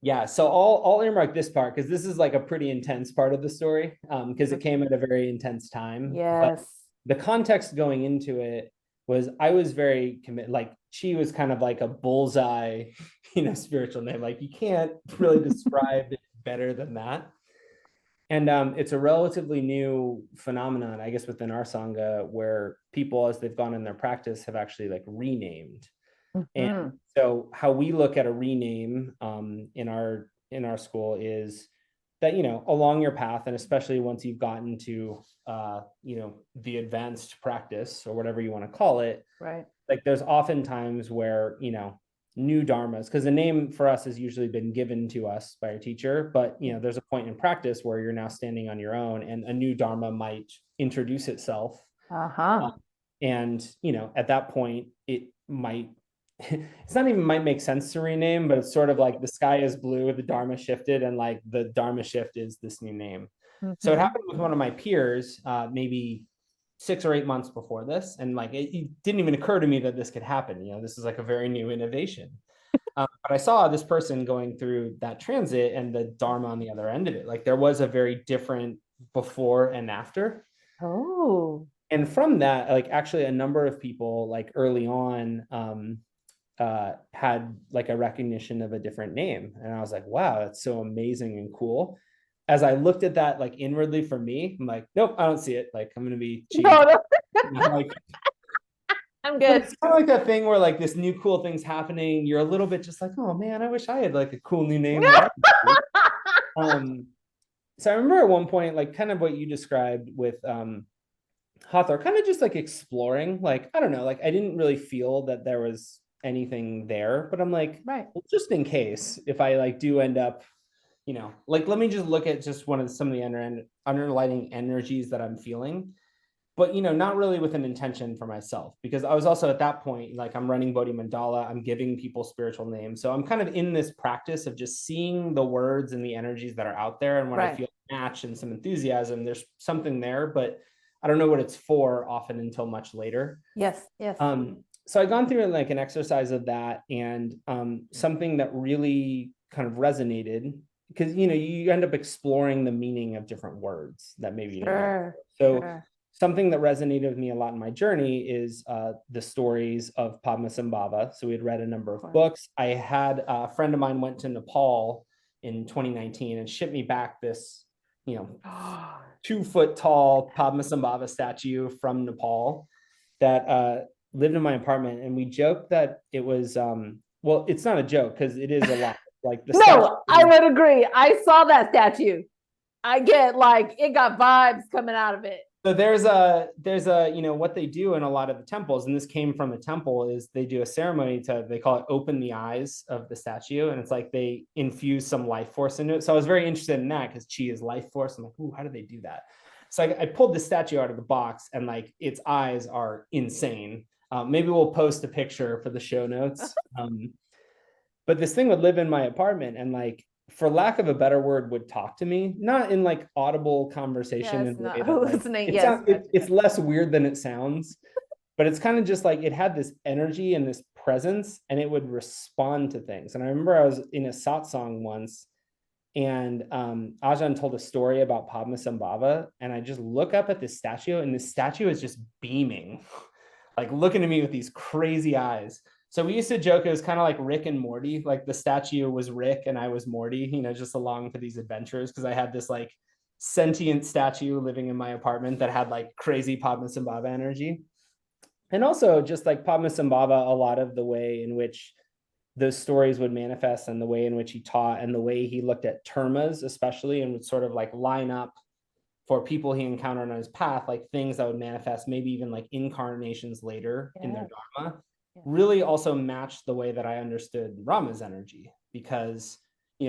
Yeah, so I'll earmark this part because this is like a pretty intense part of the story, because it came at a very intense time. But Yes. the context going into it was I was very committed. Like chi was kind of like a bullseye, you know, spiritual name. Like you can't really describe it better than that. And it's a relatively new phenomenon, I guess, within our sangha, where people, as they've gone in their practice, have actually like renamed. And so how we look at a rename in our school is that, you know, along your path, and especially once you've gotten to you know, the advanced practice or whatever you want to call it, Right. like there's often times where, you know, new dharmas, because the name for us has usually been given to us by our teacher, but you know, there's a point in practice where you're now standing on your own and a new dharma might introduce itself. And you know, at that point it might it's not even might make sense to rename, but it's sort of like the sky is blue, the dharma shifted, and like the dharma shift is this new name. So it happened with one of my peers, maybe 6 or 8 months before this, and like it didn't even occur to me that this could happen. You know, this is like a very new innovation. But I saw this person going through that transit and the dharma on the other end of it. Like there was a very different before and after. And from that, like actually a number of people like early on had like a recognition of a different name. And I was like, wow, that's so amazing and cool. As I looked at that like inwardly for me, I'm like, nope, I don't see it. Like I'm gonna be cheating. No, no, Like, I'm but good. it's kind of like that thing where like this new cool thing's happening. You're a little bit just like, oh man, I wish I had like a cool new name that um so I remember at one point, like kind of what you described with Hawthorne, kind of just like exploring, like, I don't know, like I didn't really feel that there was anything there, but I'm like, Right. well, just in case, if I like do end up, like let me just look at just some of the underlying energies that I'm feeling, but not really with an intention for myself, because I was also at that point, like I'm running Bodhi Mandala, I'm giving people spiritual names. So I'm kind of in this practice of just seeing the words and the energies that are out there. And when I Right. feel a match and some enthusiasm, there's something there, but I don't know what it's for often until much later. Yes. Yes. So I've gone through like an exercise of that, and something that really kind of resonated, because you end up exploring the meaning of different words that maybe you didn't know. Sure. So Sure. something that resonated with me a lot in my journey is the stories of Padmasambhava. So we had read a number of books. I had a friend of mine went to Nepal in 2019 and shipped me back this, 2-foot tall Padmasambhava statue from Nepal that lived in my apartment. And we joked that it was, well, it's not a joke because it is a lot. Like the statue. No, I would agree. I saw that statue. I get like it got vibes coming out of it. So there's a what they do in a lot of the temples, and this came from a temple, is they do a ceremony they call it open the eyes of the statue, and it's like they infuse some life force into it. So I was very interested in that because chi is life force. I'm like, ooh, how do they do that? So I pulled the statue out of the box, and like its eyes are insane. Maybe we'll post a picture for the show notes. But this thing would live in my apartment, and like, for lack of a better word, would talk to me, not in like audible conversation. Yes, in a not way that, like, hallucinate. Yes, it's less weird than it sounds, but it's kind of just like it had this energy and this presence, and it would respond to things. And I remember I was in a satsang once, and Ajahn told a story about Padmasambhava, and I just look up at this statue, and this statue is just beaming, like looking at me with these crazy eyes. So we used to joke it was kind of like Rick and Morty, like the statue was Rick and I was Morty, just along for these adventures, because I had this like sentient statue living in my apartment that had like crazy Padmasambhava energy. And also just like Padmasambhava, a lot of the way in which those stories would manifest, and the way in which he taught, and the way he looked at termas especially, and would sort of like line up for people he encountered on his path, like things that would manifest maybe even like incarnations later in their dharma, really also matched the way that I understood Rama's energy. Because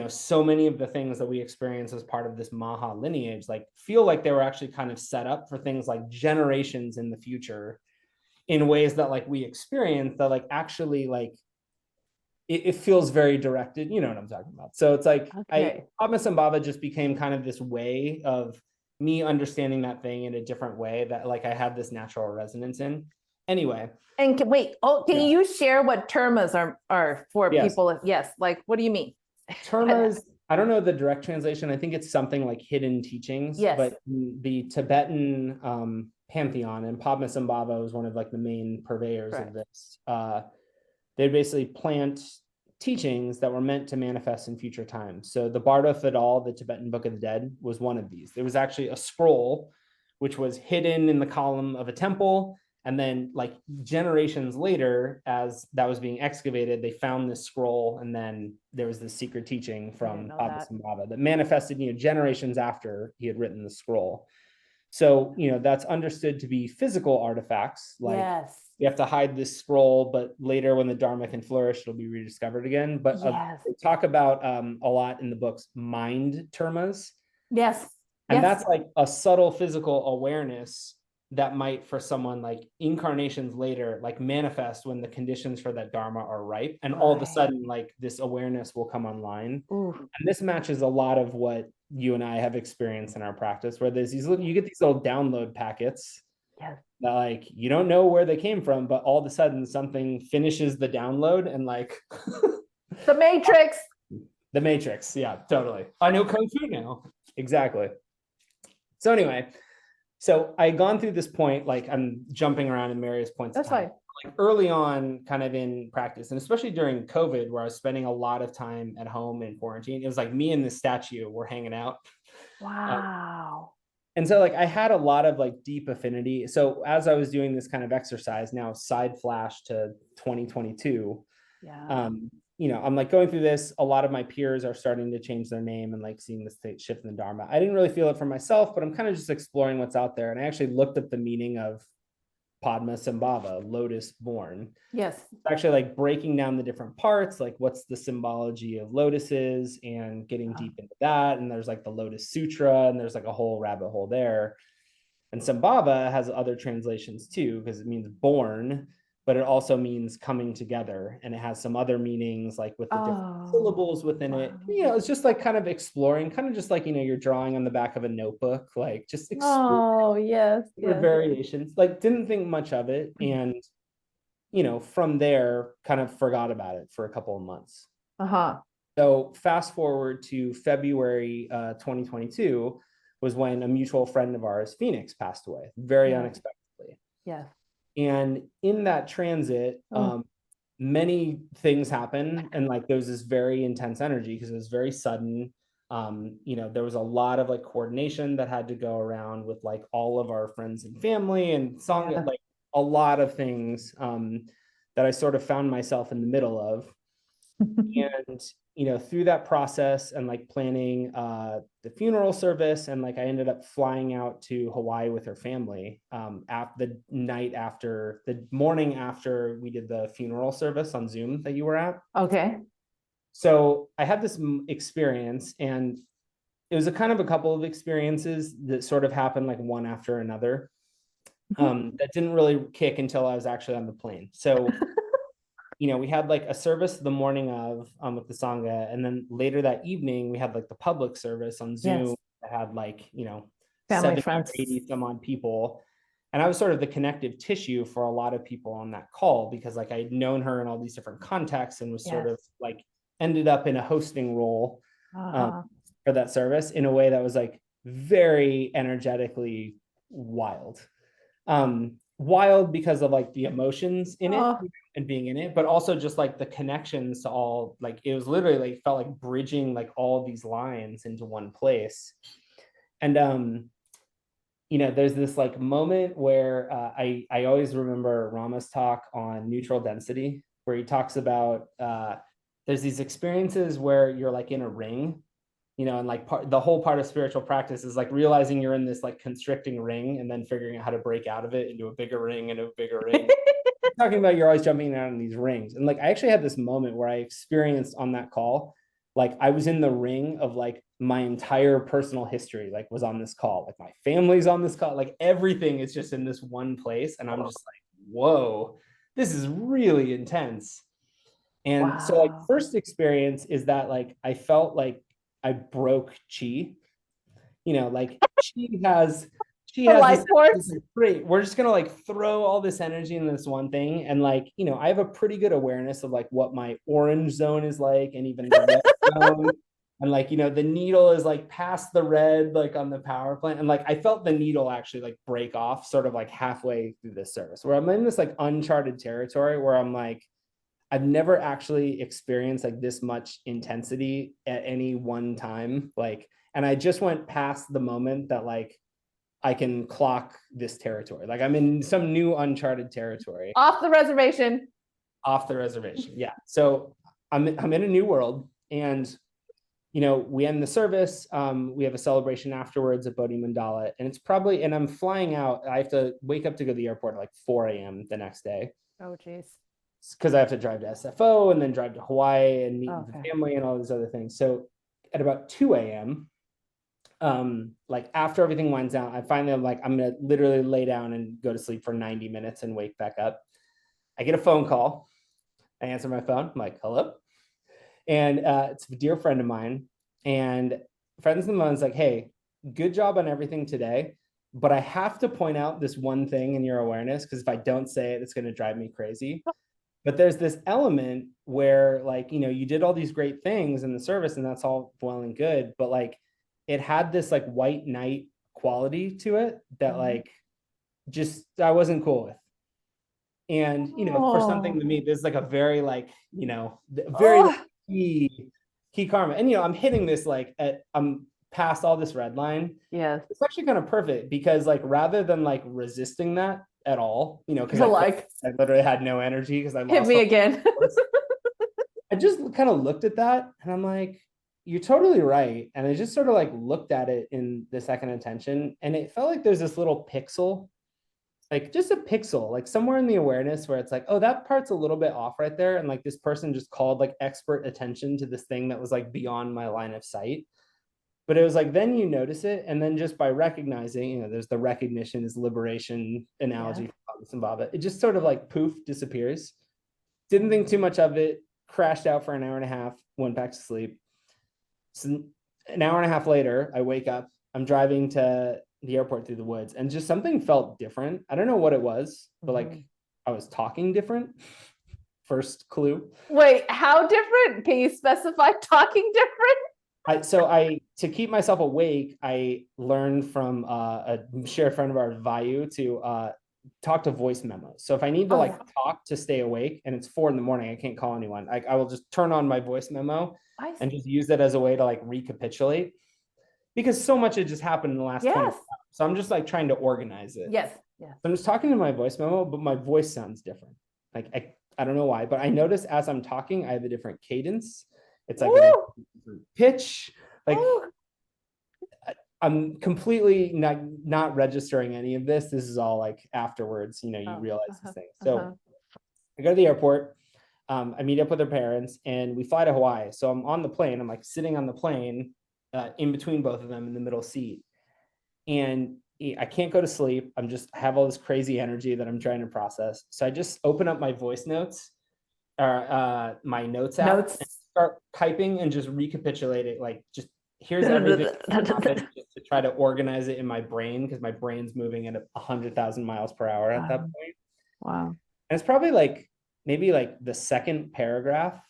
so many of the things that we experience as part of this Maha lineage like feel like they were actually kind of set up for things like generations in the future, in ways that like we experience that like actually like it feels very directed. You know what I'm talking about. So it's like, Padmasambhava just became kind of this way of me understanding that thing in a different way that like I had this natural resonance in. Anyway. And can you share what termas are for people? Yes. Like, what do you mean? Termas, I don't know the direct translation. I think it's something like hidden teachings. Yes. But the Tibetan pantheon, and Padmasambhava was one of like the main purveyors of this. They'd basically plant teachings that were meant to manifest in future times. So the Bardo Fidal, the Tibetan Book of the Dead, was one of these. There was actually a scroll which was hidden in the column of a temple. And then like generations later, as that was being excavated, they found this scroll. And then there was this secret teaching from Padmasambhava that manifested, generations after he had written the scroll. So, that's understood to be physical artifacts. Like you have to hide this scroll, but later when the Dharma can flourish, it'll be rediscovered again. But they talk about a lot in the books, mind termas. Yes. And that's like a subtle physical awareness that might, for someone like incarnations later, like manifest when the conditions for that Dharma are ripe. And all of a sudden, like this awareness will come online. And this matches a lot of what you and I have experienced in our practice, where there's you get these little download packets that like, you don't know where they came from, but all of a sudden something finishes the download and like the Matrix. The Matrix. Yeah, totally. I know Kung Fu now. Exactly. So anyway, So I had gone through this point, like I'm jumping around in various points of That's time. fine. Like early on, kind of in practice, and especially during COVID, where I was spending a lot of time at home in quarantine. It was like me and the statue were hanging out. Um, Wow. and so like I had a lot of like deep affinity. So as I was doing this kind of exercise, now side flash to 2022, Yeah. I'm like going through this. A lot of my peers are starting to change their name and like seeing this shift in the Dharma. I didn't really feel it for myself, but I'm kind of just exploring what's out there. And I actually looked up the meaning of Padma Sambhava, lotus born. Yes. It's actually like breaking down the different parts, like what's the symbology of lotuses and getting deep into that. And there's like the Lotus Sutra, and there's like a whole rabbit hole there. And Sambhava has other translations too, because it means born, but it also means coming together. And it has some other meanings, like with the different Oh, syllables within it. wow. It's just like kind of exploring, kind of just like, you're drawing on the back of a notebook, like just explore Oh, yes, yes. variations. Like, didn't think much of it. And, from there, kind of forgot about it for a couple of months. Uh-huh. So fast forward to February 2022 was when a mutual friend of ours, Phoenix, passed away very Yes, unexpectedly. yes. And in that transit, Oh, many things happened, and like there was this very intense energy because it was very sudden. There was a lot of like coordination that had to go around with like all of our friends and family and yeah. like a lot of things that I sort of found myself in the middle of. And through that process and like planning the funeral service, and like I ended up flying out to Hawaii with her family after the morning after we did the funeral service on Zoom that you were at. Okay. So I had this experience, and it was a kind of a couple of experiences that sort of happened like one after another, that didn't really kick until I was actually on the plane. So we had like a service the morning of with the Sangha. And then later that evening, we had like the public service on Zoom Yes. that had like, Family, 70 friends. or 80 some odd people. And I was sort of the connective tissue for a lot of people on that call, because like I had known her in all these different contexts and was sort Yes. of like ended up in a hosting role Uh-huh. for that service in a way that was like very energetically wild. Wild because of like the emotions in it Oh, and being in it, but also just like the connections to all, like it was literally like felt like bridging like all these lines into one place. And there's this like moment where I always remember Rama's talk on neutral density, where he talks about there's these experiences where you're like in a ring, and like the whole part of spiritual practice is like realizing you're in this like constricting ring and then figuring out how to break out of it into a bigger ring and a bigger ring. Talking about you're always jumping around in these rings. And like I actually had this moment where I experienced on that call, like I was in the ring of like my entire personal history, like was on this call, like my family's on this call, like everything is just in this one place. And I'm just like, whoa, this is really intense. And so like wow. first experience is that like I felt like I broke chi. Like she The has life this force. great. We're just gonna like throw all this energy in this one thing. And like, I have a pretty good awareness of like what my orange zone is like, and even the red zone. And like, the needle is like past the red, like on the power plant. And like I felt the needle actually like break off sort of like halfway through this service, where I'm in this like uncharted territory where I'm like, I've never actually experienced like this much intensity at any one time. Like, and I just went past the moment that like I can clock this territory. Like I'm in some new uncharted territory Off the reservation. off the reservation. Yeah. So I'm in a new world, and we end the service. We have a celebration afterwards at Bodhi Mandala, and and I'm flying out. I have to wake up to go to the airport at like 4 a.m. the next day, Oh, geez. because I have to drive to SFO and then drive to Hawaii and meet with the Okay. family and all these other things. So at about 2 a.m., like after everything winds down, I'm like, I'm gonna literally lay down and go to sleep for 90 minutes and wake back up. I get a phone call. I answer my phone. I'm like, hello. And it's a dear friend of mine. And friends of mine's like, hey, good job on everything today. But I have to point out this one thing in your awareness, because if I don't say it, it's going to drive me crazy. But there's this element where like, you did all these great things in the service, and that's all well and good. But like it had this like white knight quality to it that Mhm. like just I wasn't cool with. And for something Oh, to me, there's like a very like, very like, oh, key karma. And I'm hitting this like I'm past all this red line. yes. It's actually kind of perfect because like rather than like resisting that at all, because You're I couldn't, like, I literally had no energy because I hit lost me all again. force. I just kind of looked at that and I'm like, you're totally right. And I just sort of like looked at it in the second intention, and it felt like there's this little pixel, like just a pixel, like somewhere in the awareness where it's like, oh, that part's a little bit off right there. And like this person just called like expert attention to this thing that was like beyond my line of sight. But it was like, then you notice it. And then just by recognizing, there's the recognition is liberation Yeah. analogy from Sambhava. It just sort of like poof, disappears. Didn't think too much of it, crashed out for an hour and a half, went back to sleep. So an hour and a half later, I wake up, I'm driving to the airport through the woods, and just something felt different. I don't know what it was, but like I was talking different. First clue. Wait, how different? Can you specify talking different? I to keep myself awake, I learned from a shared friend of ours, Vayu, to talk to voice memos. So if I need to like Oh, talk to stay awake and it's 4 a.m, I can't call anyone. I will just turn on my voice memo I and see. just use it as a way to like recapitulate, because so much had just happened in the last 20 Yes. hours. So I'm just like trying to organize it. Yes. Yes. So I'm just talking to my voice memo, but my voice sounds different. Like I don't know why, but I notice as I'm talking, I have a different cadence. It's like a Woo! different pitch. Like Woo! I'm completely not registering any of this. This is all like afterwards, you Oh, realize uh-huh, these things. uh-huh. So I go to the airport. I meet up with her parents and we fly to Hawaii. So I'm on the plane. I'm like sitting on the plane in between both of them in the middle seat. And I can't go to sleep. I have all this crazy energy that I'm trying to process. So I just open up my voice notes or my notes app and Notes. start typing and just recapitulate it. Like just here's everything that happened, just to try to organize it in my brain, because my brain's moving at 100,000 miles per hour at that Wow. point. Wow. And it's probably like maybe like the second paragraph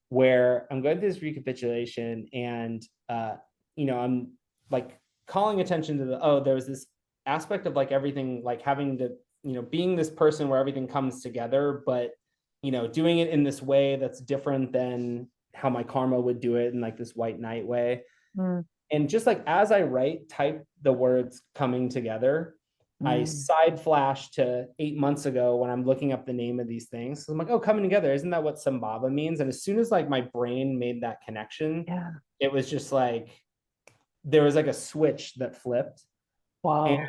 where I'm going through this recapitulation and I'm like calling attention to there was this aspect of like everything, like having to, being this person where everything comes together, but doing it in this way that's different than how my karma would do it in like this white knight way. Mm, And just like as I type the words coming together, I mm. side flash to 8 months ago when I'm looking up the name of these things. So I'm like, oh, coming together, isn't that what Sambhava means? And as soon as like my brain made that connection, Yeah. it was just like there was like a switch that flipped. And Wow.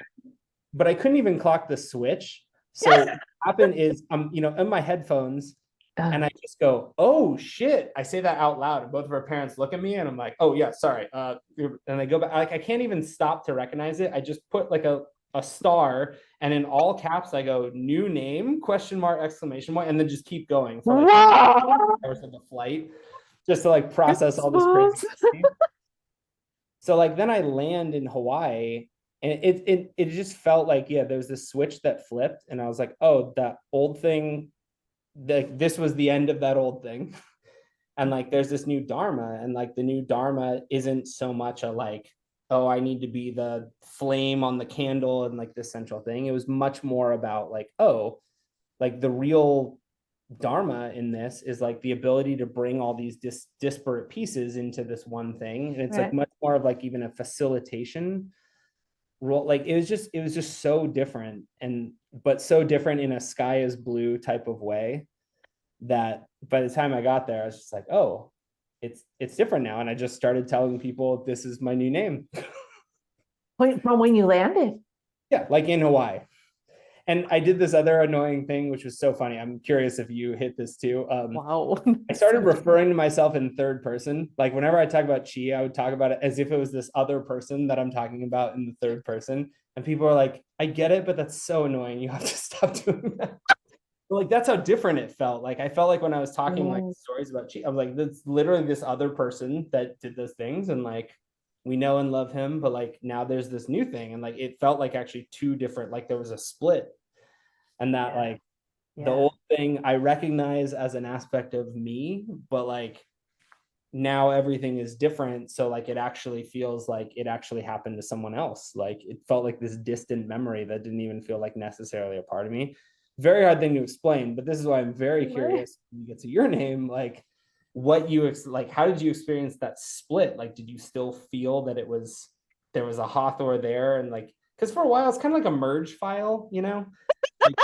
but I couldn't even clock the switch. So what happened is I'm, in my headphones, and I just go, oh shit. I say that out loud, and both of our parents look at me and I'm like, oh yeah, sorry. And I go back, like I can't even stop to recognize it. I just put like a star, and in all caps I go, new name, question mark, exclamation mark, and then just keep going for like Wow. hours of the flight, just to like process all this crazy. Goosebumps. So like then I land in Hawaii, and it just felt like, yeah, there was this switch that flipped, and I was like, oh, that old thing, this was the end of that old thing. And like there's this new dharma, and like the new dharma isn't so much a like, oh, I need to be the flame on the candle and like this central thing. It was much more about like, oh, like the real dharma in this is like the ability to bring all these disparate pieces into this one thing, and it's like Right. much more of like even a facilitation role. Like it was just so different, and but so different in a sky is blue type of way, that by the time I got there I was just like, oh, it's different now. And I just started telling people this is my new name. From when you landed. Yeah, like in Hawaii. And I did this other annoying thing, which was so funny. I'm curious if you hit this too. Wow. I started referring to myself in third person. Like whenever I talk about chi, I would talk about it as if it was this other person that I'm talking about in the third person. And people are like, I get it, but that's so annoying. You have to stop doing that. But like that's how different it felt. Like I felt like when I was talking like Yes. stories about chi, I was like, that's literally this other person that did those things. And like we know and love him, but like now there's this new thing. And like it felt like actually two different, like there was a split. And that Yeah. like the Yeah. old thing I recognize as an aspect of me, but like now everything is different. So like, it actually feels like it actually happened to someone else. Like it felt like this distant memory that didn't even feel like necessarily a part of me. Very hard thing to explain, but this is why I'm very curious when you get to your name, like what you like, how did you experience that split? Like, did you still feel that there was a Hathor there? And like, because for a while it's kind of like a merge file, you know? Like,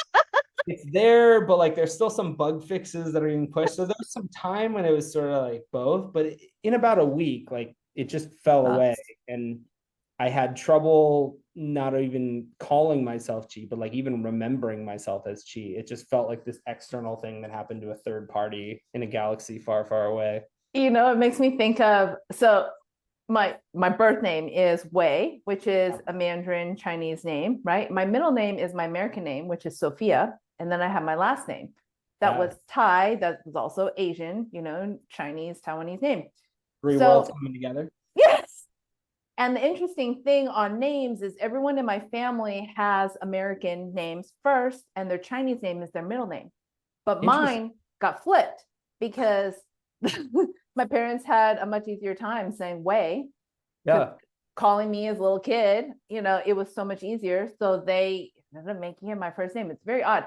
it's there, but like there's still some bug fixes that are being pushed. So there was some time when it was sort of like both, but in about a week, like it just fell away. And I had trouble not even calling myself Chi, but like even remembering myself as Chi. It just felt like this external thing that happened to a third party in a galaxy far, far away. You know, it makes me think of, so my birth name is Wei, which is a Mandarin Chinese name, right? My middle name is my American name, which is Sophia. And then I have my last name. That was Thai, that was also Asian, you know, Chinese, Taiwanese name. Three worlds coming together. Yes. And the interesting thing on names is everyone in my family has American names first, and their Chinese name is their middle name. But mine got flipped because my parents had a much easier time saying Wei. Yeah. Calling me as a little kid, you know, it was so much easier. So they ended up making it my first name. It's very odd.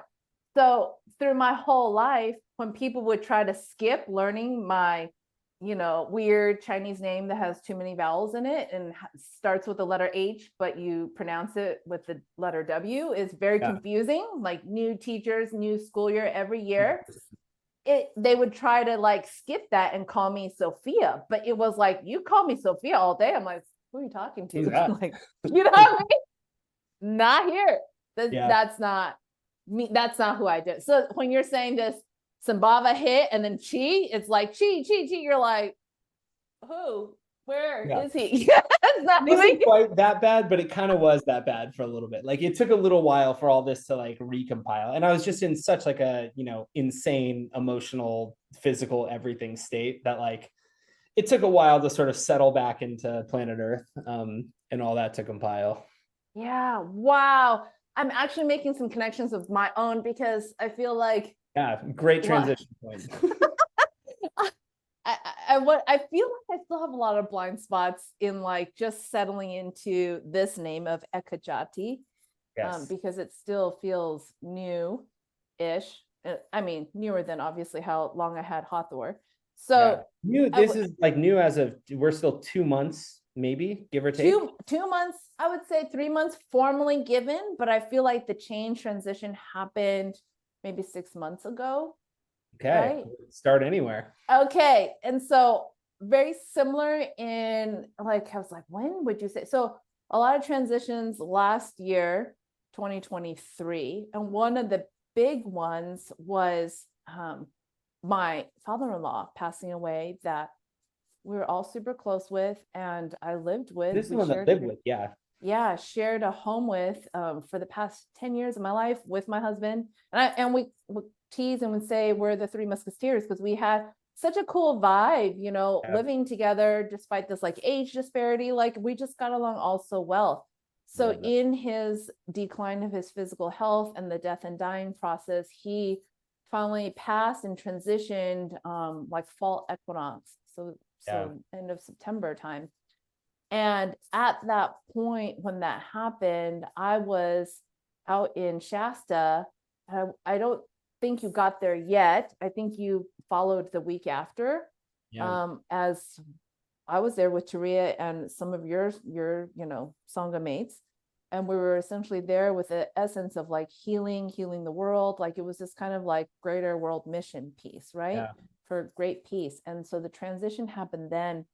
So through my whole life, when people would try to skip learning my, you know, weird Chinese name that has too many vowels in it and starts with the letter H, but you pronounce it with the letter W, is very confusing. Like new teachers, new school year every year. They would try to like skip that and call me Sophia, but it was like, you call me Sophia all day. I'm like, who are you talking to? Like, you know what I mean? Not here. That's not me. That's not who I do. So when you're saying this Sambhava hit and then Chi, it's like Chi. You're like, who? Where is he? It's not wasn't quite that bad, but it kind of was that bad for a little bit. Like it took a little while for all this to like recompile. And I was just in such like a, you know, insane emotional, physical, everything state that like it took a while to sort of settle back into planet Earth and all that to compile. Yeah. Wow. I'm actually making some connections of my own because I feel like great transition point. I feel like I still have a lot of blind spots in like just settling into this name of Ekajati, because it still feels new-ish. I mean, newer than obviously how long I had Hathor. So new. This is like new as of we're still 2 months, maybe give or take. 2 months, I would say 3 months formally given, but I feel like the change transition happened maybe 6 months ago. Okay, right? Start anywhere. Okay, and so very similar in like, I was like, when would you say? So a lot of transitions last year, 2023, and one of the big ones was my father-in-law passing away that we were all super close with, and I lived with. This is the one that lived with, yeah, shared a home with for the past 10 years of my life with my husband. And we tease and would say we're the Three Musketeers because we had such a cool vibe, you know, living together despite this like age disparity. Like we just got along all so well. So in his decline of his physical health and the death and dying process, he finally passed and transitioned like fall equinox. So end of September time. And at that point, when that happened, I was out in Shasta. I don't think you got there yet. I think you followed the week after. As I was there with Taria and some of your you know, Sangha mates. And we were essentially there with the essence of like healing the world. Like it was this kind of like greater world mission piece, right? For great peace. And so the transition happened then.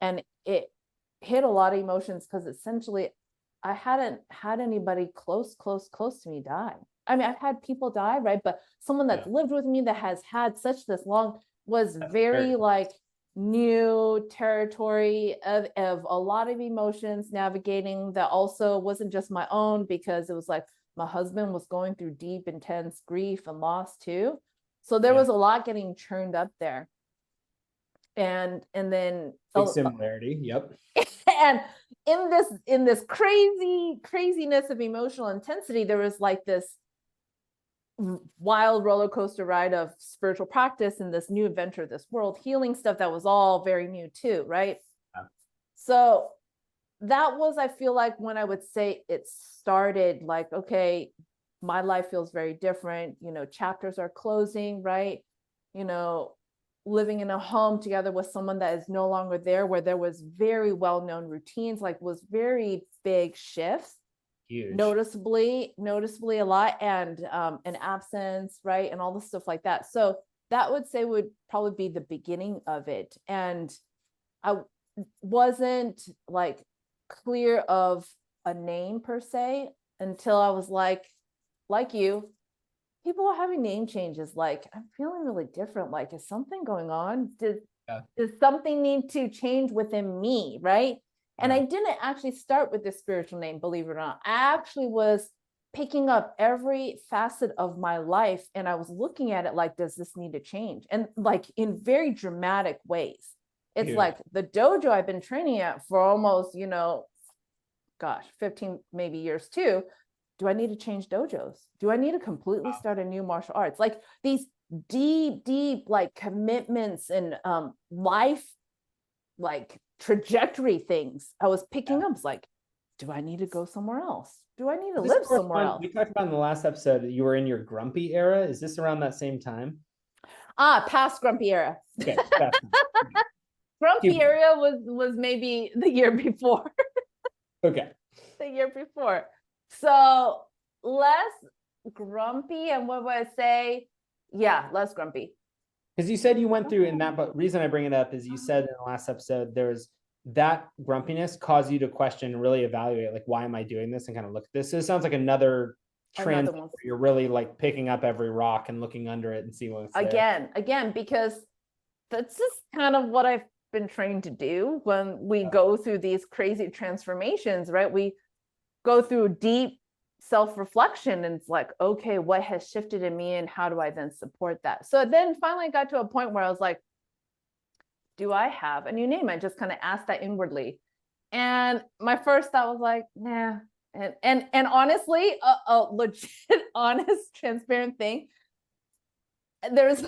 And it hit a lot of emotions because essentially I hadn't had anybody close to me die. I mean, I've had people die, right? But someone that's lived with me that has had such this long was very like new territory of a lot of emotions navigating that also wasn't just my own, because it was like my husband was going through deep, intense grief and loss too. So there was a lot getting churned up there. And then big similarity. And in this craziness of emotional intensity, there was like this wild roller coaster ride of spiritual practice and this new adventure, this world healing stuff that was all very new too, right? Yeah. So that was, I feel like, when I would say it started, like, okay, my life feels very different. Chapters are closing, right? Living in a home together with someone that is no longer there, where there was very well-known routines, like was very big shifts. Huge. Noticeably a lot, and an absence, right? And all the stuff like that. So that would say would probably be the beginning of it. And I wasn't like clear of a name per se until I was like you, people are having name changes. Like, I'm feeling really different. Like, is something going on? Does something need to change within me, right? And I didn't actually start with the spiritual name, believe it or not. I actually was picking up every facet of my life, and I was looking at it like, does this need to change? And like in very dramatic ways. It's like the dojo I've been training at for almost, 15 maybe years too. Do I need to change dojos? Do I need to completely start a new martial arts? Like these deep like commitments and life like trajectory things I was picking up. It's like, do I need to go somewhere else? Do I need to live somewhere else? We talked about in the last episode that you were in your grumpy era. Is this around that same time? Past grumpy era. Okay. Grumpy era was maybe the year before. Okay. The year before. So less grumpy, and what would I say? Yeah, less grumpy. Because you said you went through, and that, but reason I bring it up is you said in the last episode there's that grumpiness caused you to question and really evaluate, like, why am I doing this, and kind of look at this. So it sounds like another trend where you're really like picking up every rock and looking under it and see what's there. Again, because that's just kind of what I've been trained to do when we go through these crazy transformations, right? We go through deep self-reflection, and it's like, okay, what has shifted in me, and how do I then support that? So then finally I got to a point where I was like, do I have a new name? I just kind of asked that inwardly, and my first thought was like, nah. And honestly, a legit, honest, transparent thing, there's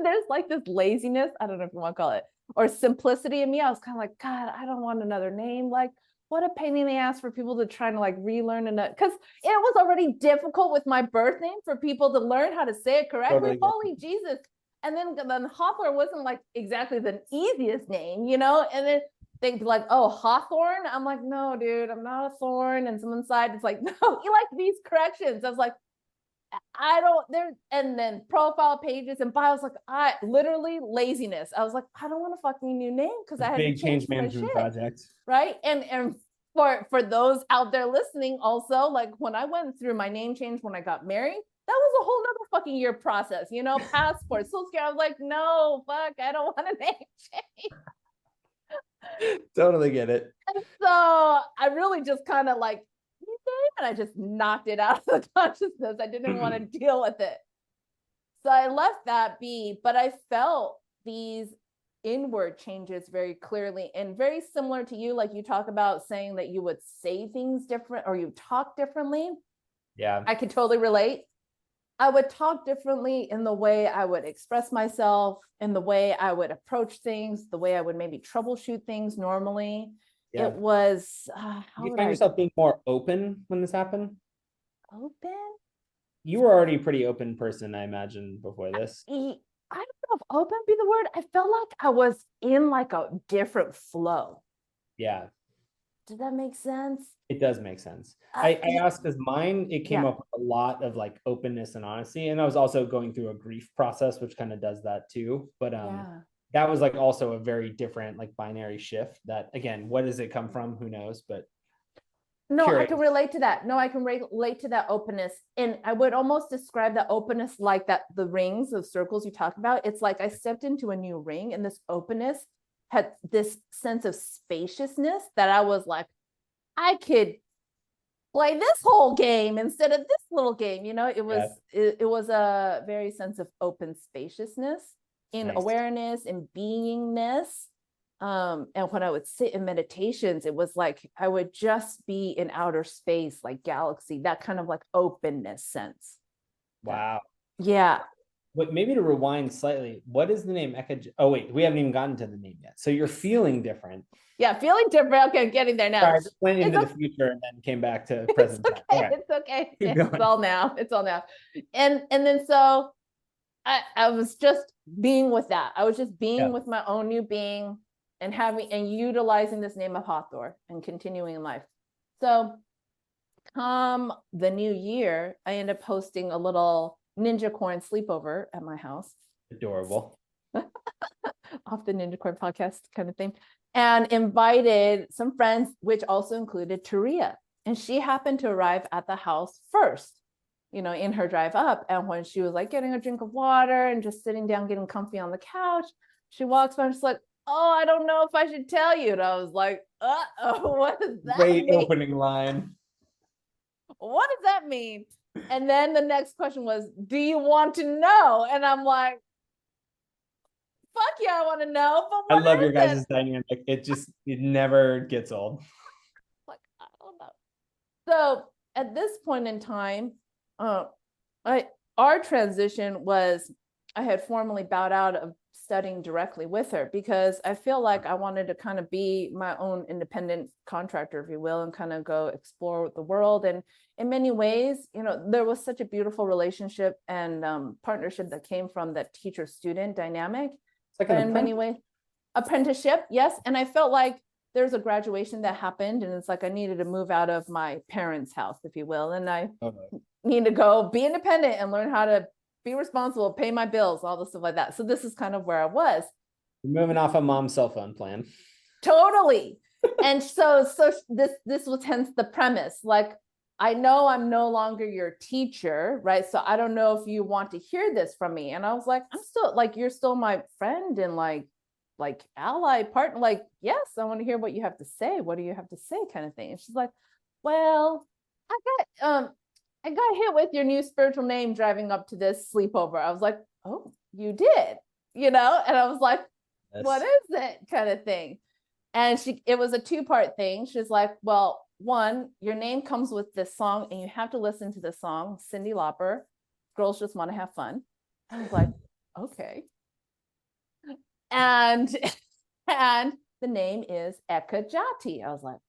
there's like this laziness, I don't know if you want to call it, or simplicity in me. I was kind of like, God, I don't want another name. Like, what a pain in the ass for people to try to like relearn, and because it was already difficult with my birth name for people to learn how to say it correctly. Holy Jesus. And then Hawthorne wasn't like exactly the easiest name, and then they'd be like, oh, Hawthorne. I'm like, no, dude, I'm not a thorn. And someone side, it's like, no, you like these corrections. I was like, I don't there. And then profile pages and bios, like, I literally laziness. I was like, I don't want a fucking new name because I had big to change change management project, right? And for those out there listening, also, like when I went through my name change when I got married, that was a whole nother fucking year process, passport, so scared. I was like, no, fuck, I don't want a name change. Totally get it. And so I really just kind of like, and I just knocked it out of the consciousness. I didn't want to deal with it. So I left that be, but I felt these inward changes very clearly, and very similar to you, like you talk about saying that you would say things different or you talk differently. Yeah, I could totally relate. I would talk differently in the way I would express myself, in the way I would approach things, the way I would maybe troubleshoot things normally. Yeah. It was you find yourself being more open when this happened? Open? You were already a pretty open person, I imagine, before this. I don't know if open be the word. I felt like I was in like a different flow. Yeah. Does that make sense? It does make sense. I asked because mine, it came up with a lot of like openness and honesty. And I was also going through a grief process, which kind of does that too. But that was like also a very different like binary shift that, again, what does it come from? Who knows? But no, curious. I can relate to that. No, I can relate to that openness. And I would almost describe that openness like that, the rings of circles you talk about. It's like I stepped into a new ring, and this openness had this sense of spaciousness that I was like, I could play this whole game instead of this little game. It was a very sense of open spaciousness in awareness and beingness. And when I would sit in meditations, it was like I would just be in outer space, like galaxy, that kind of like openness sense. Wow. Yeah. Wait, maybe to rewind slightly, what is the name? Oh, wait, we haven't even gotten to the name yet. So you're feeling different. Yeah, feeling different. Okay, I'm getting there now. Sorry, I just went into It's the future and then came back to It's present time. okay. Okay, It's okay. keep It's going. all now. It's all now. And then so I was just being with that. I was just being Yeah. with my own new being and having and utilizing this name of Hathor and continuing in life. So come the new year, I end up hosting a little Ninjacorn sleepover at my house. Adorable. Off the Ninjacorn podcast kind of thing, and invited some friends, which also included Taria. And she happened to arrive at the house first, in her drive up. And when she was like getting a drink of water and just sitting down, getting comfy on the couch, she walks by and she's like, "Oh, I don't know if I should tell you." And I was like, "Uh-oh, what does that Great mean? opening line. What does that mean?" And then the next question was, "Do you want to know?" And I'm like, "Fuck yeah, I want to know." But I what love is your guys' it? dynamic. It never gets old. Like, I don't know. So at this point in time, uh, our transition was I had formally bowed out of studying directly with her because I feel like I wanted to kind of be my own independent contractor, if you will, and kind of go explore the world. And in many ways, there was such a beautiful relationship and partnership that came from that teacher-student dynamic. It's like But an in many ways, apprenticeship, yes. And I felt like there's a graduation that happened, and it's like I needed to move out of my parents' house, if you will, and I need to go be independent and learn how to be responsible, pay my bills, all the stuff like that. So this is kind of where I was. You're moving off a mom's cell phone plan. Totally. And so this was hence the premise. Like, I know I'm no longer your teacher, right? So I don't know if you want to hear this from me. And I was like, I'm still like, you're still my friend and like ally partner. Like, yes, I want to hear what you have to say. What do you have to say? Kind of thing. And she's like, well, I got hit with your new spiritual name driving up to this sleepover. I was like, oh, you did, and I was like, yes. What is it? Kind of thing. And it was a two-part thing. She's like, well, one, your name comes with this song and you have to listen to this song, Cyndi Lauper, Girls Just Want to Have Fun. I was like, okay. And the name is Ekajati. I was like,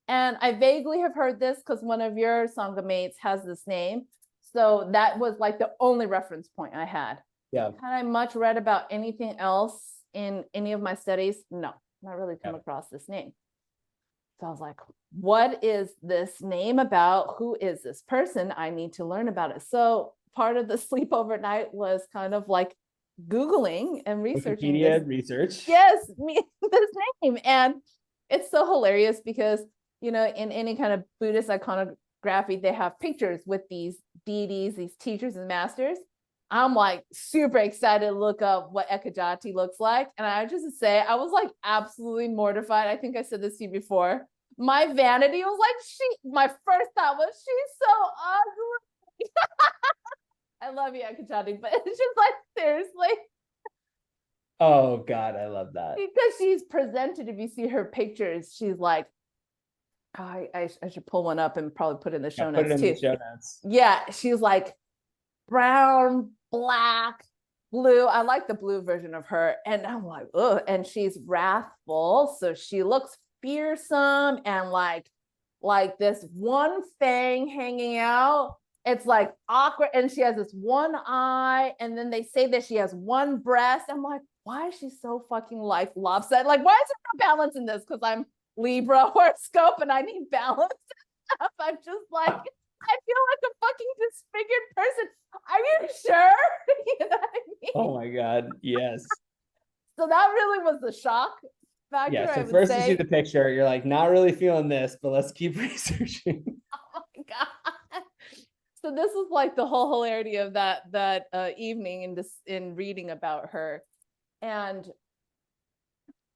and I vaguely have heard this because one of your Sangha mates has this name. So that was like the only reference point I had. Yeah. Had I much read about anything else in any of my studies? No, not really come across this name. So I was like, what is this name about? Who is this person? I need to learn about it. So part of the sleepover night was kind of like Googling and researching Wikipedia research. Yes, this name. And it's so hilarious because in any kind of Buddhist iconography, they have pictures with these deities, these teachers and masters. I'm like super excited to look up what Ekajati looks like. And I just say, I was like absolutely mortified. I think I said this to you before. My vanity was like, my first thought was, she's so ugly. I love you, Ekajati, but it's just like, seriously. Oh God, I love that. Because she's presented, if you see her pictures, she's like, I should pull one up and probably put it in the show notes too. The show notes. Yeah, she's like brown, black, blue. I like the blue version of her. And I'm like, oh, and she's wrathful. So she looks fearsome and like this one fang hanging out. It's like awkward. And she has this one eye. And then they say that she has one breast. I'm like, why is she so fucking like lopsided? Like, why is there no balance in this? Because I'm Libra horoscope and I need balance. I'm just like, I feel like a fucking disfigured person. Are you sure? You know what I mean? Oh my God, yes. So that really was the shock factor. Yeah, so first you see the picture, you're like, not really feeling this, but let's keep researching. Oh my God. So this was like the whole hilarity of that evening in reading about her. And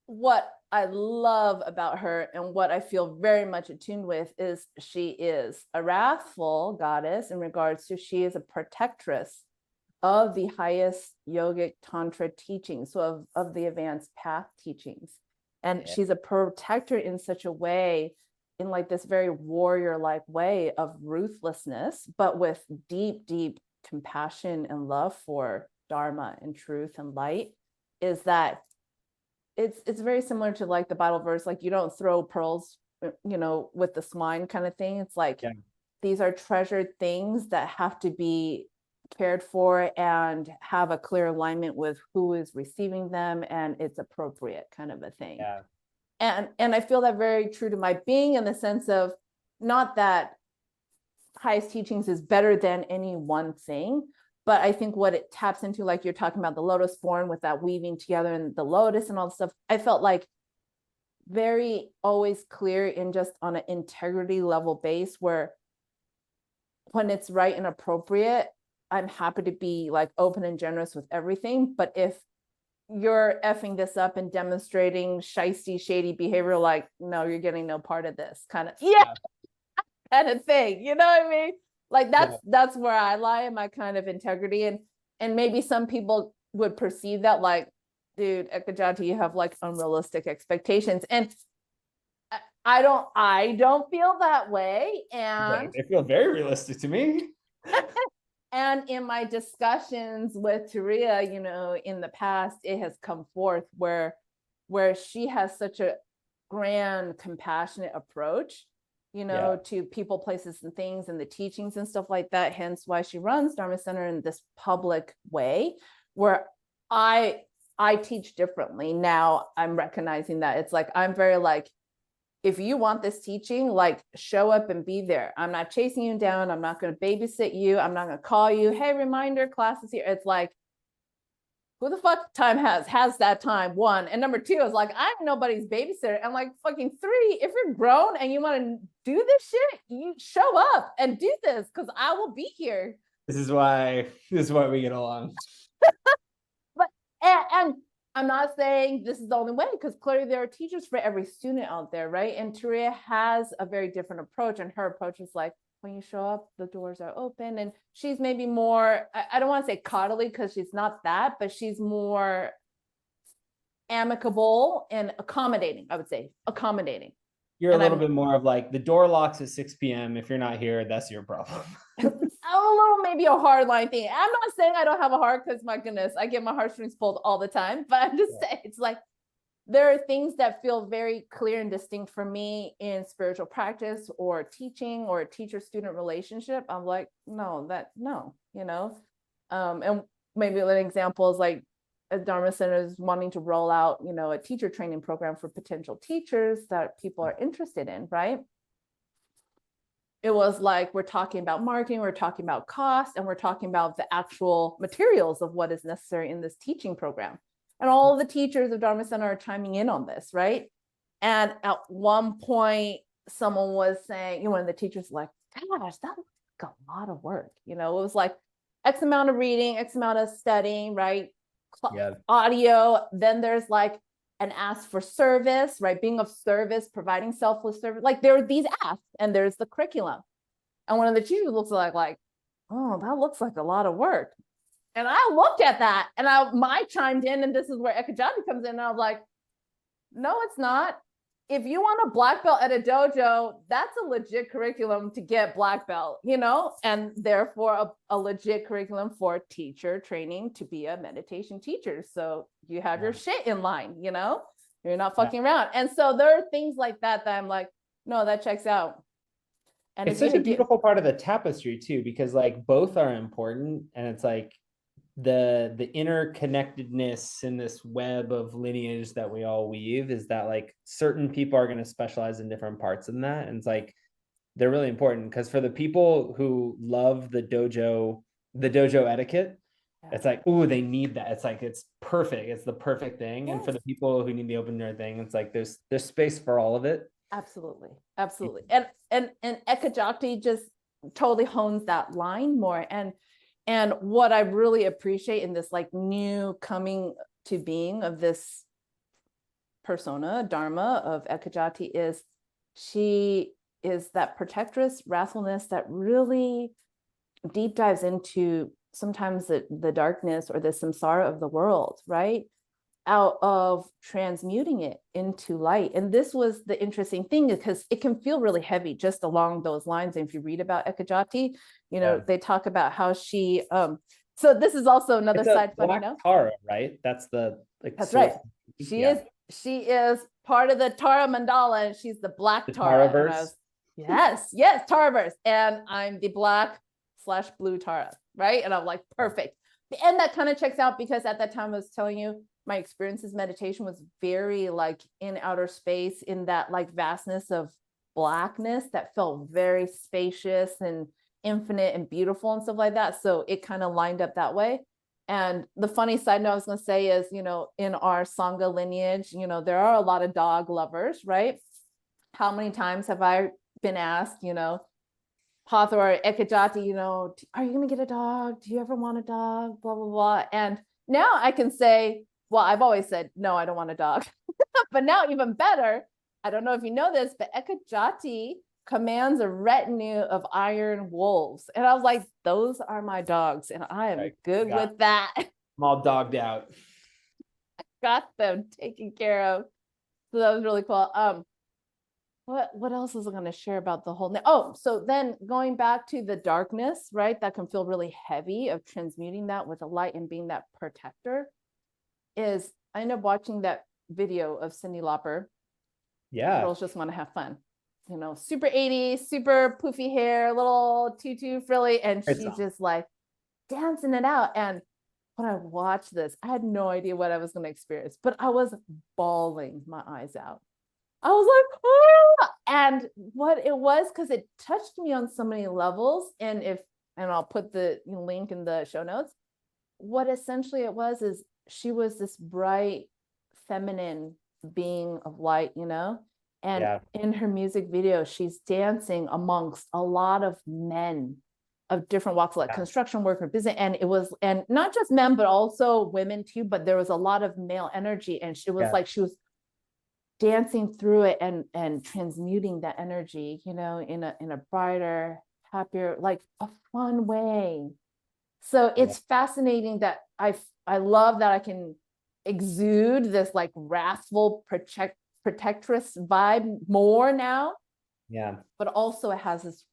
what I love about her and what I feel very much attuned with is she is a wrathful goddess in regards to she is a protectress of the highest yogic tantra teachings, so of the advanced path teachings. And she's a protector in such a way in like this very warrior-like way of ruthlessness, but with deep, deep compassion and love for Dharma and truth and light, is that it's very similar to like the Bible verse, like you don't throw pearls, with the swine kind of thing. It's like, these are treasured things that have to be cared for and have a clear alignment with who is receiving them, and it's appropriate kind of a thing. Yeah. And I feel that very true to my being, in the sense of, not that highest teachings is better than any one thing, but I think what it taps into, like you're talking about the lotus form with that weaving together and the lotus and all the stuff, I felt like very always clear in just on an integrity level base, where when it's right and appropriate, I'm happy to be like open and generous with everything. But if you're effing this up and demonstrating shisty, shady behavior, like, no, you're getting no part of this kind of, kind of thing. You know what I mean? Like that's where I lie in my kind of integrity. And maybe some people would perceive that like, dude, Ekajati, you have like unrealistic expectations. And I don't feel that way. And They feel very realistic to me. and in my discussions with Turia, in the past, it has come forth where she has such a grand, compassionate approach, to people, places, and things, and the teachings and stuff like that. Hence why she runs Dharma Center in this public way, where I teach differently. Now I'm recognizing that it's like, I'm very like, if you want this teaching, like, show up and be there. I'm not chasing you down. I'm not going to babysit you. I'm not going to call you, hey, reminder, class is here. It's like, who the fuck time has that time? One. And number two is like, I'm nobody's babysitter. And like, fucking three, if you're grown and you want to do this shit, you show up and do this, because I will be here. This is why we get along. But and I'm not saying this is the only way, because clearly there are teachers for every student out there, right? And Turia has a very different approach, and her approach is like, when you show up, the doors are open. And she's maybe more, I don't want to say coddly, because she's not that, but she's more amicable and accommodating. I would say accommodating. You're a little bit more of like, the door locks at 6 p.m. If you're not here, that's your problem. A little maybe a hard line thing. I'm not saying I don't have a heart, because my goodness, I get my heartstrings pulled all the time. But I'm just saying, it's like, there are things that feel very clear and distinct for me in spiritual practice or teaching or teacher-student relationship. I'm like, no. And maybe an example is like, a Dharma Center is wanting to roll out, a teacher training program for potential teachers that people are interested in, right? It was like, we're talking about marketing, we're talking about cost, and we're talking about the actual materials of what is necessary in this teaching program. And all of the teachers of Dharma Center are chiming in on this, right? And at one point, someone was saying, one of the teachers like, gosh, that looks like a lot of work. It was like X amount of reading, X amount of studying, right? Audio. Then there's like an ask for service, right? Being of service, providing selfless service. Like, there are these asks, and there's the curriculum. And one of the teachers looks like, oh, that looks like a lot of work. And I looked at that, and I chimed in, and this is where Ekajati comes in. And I was like, no, it's not. If you want a black belt at a dojo, that's a legit curriculum to get black belt, and therefore a legit curriculum for teacher training to be a meditation teacher. So you have your shit in line, you're not fucking around. And so there are things like that I'm like, no, that checks out. And it's such a beautiful part of the tapestry too, because like both are important, and it's like the interconnectedness in this web of lineage that we all weave is that like certain people are going to specialize in different parts in that, and it's like they're really important, because for the people who love the dojo etiquette, it's like, oh, they need that. It's like, it's perfect, it's the perfect thing. And for the people who need the open door thing, it's like there's space for all of it. Absolutely. And Ekajati just totally hones that line more. And what I really appreciate in this like new coming to being of this persona, Dharma of Ekajati, is she is that protectress, wrathfulness that really deep dives into sometimes the darkness or the samsara of the world, right? out of transmuting it into light. And this was the interesting thing, because it can feel really heavy just along those lines. And if you read about Ekajati, they talk about how she so this is also another side funny note. Tara, right? That's the That's source. right. She is part of the Tara mandala, and she's the black Tara. Taraverse. Yes, Taraverse. And I'm the black/blue Tara, right? And I'm like, perfect. And that kind of checks out, because at that time I was telling you, my experiences meditation was very like in outer space, in that like vastness of blackness that felt very spacious and infinite and beautiful and stuff like that. So it kind of lined up that way. And the funny side note I was going to say is, in our Sangha lineage, there are a lot of dog lovers, right? How many times have I been asked, Hathor, Ekajati, are you going to get a dog? Do you ever want a dog? Blah, blah, blah. And now I can say, well, I've always said, no, I don't want a dog. But now even better, I don't know if you know this, but Ekajati commands a retinue of iron wolves. And I was like, those are my dogs, and I am good with that. I'm all dogged out. I got them taken care of. So that was really cool. What else was I going to share about the whole? Oh, so then going back to the darkness, right? That can feel really heavy, of transmuting that with the light and being that protector. Is I ended up watching that video of Cyndi Lauper. Yeah. Girls just want to have fun. Super 80s, super poofy hair, little tutu frilly, and she's just like dancing it out. And when I watched this, I had no idea what I was going to experience, but I was bawling my eyes out. I was like, oh! And what it was, because it touched me on so many levels. And I'll put the link in the show notes. What essentially it was is, she was this bright, feminine being of light, and in her music video, she's dancing amongst a lot of men of different walks, like construction worker, business. And and not just men, but also women too. But there was a lot of male energy. And it was like she was dancing through it and transmuting that energy, in a brighter, happier, like a fun way. So it's fascinating that I love that I can exude this like wrathful protectress vibe more now. Yeah. But also it has this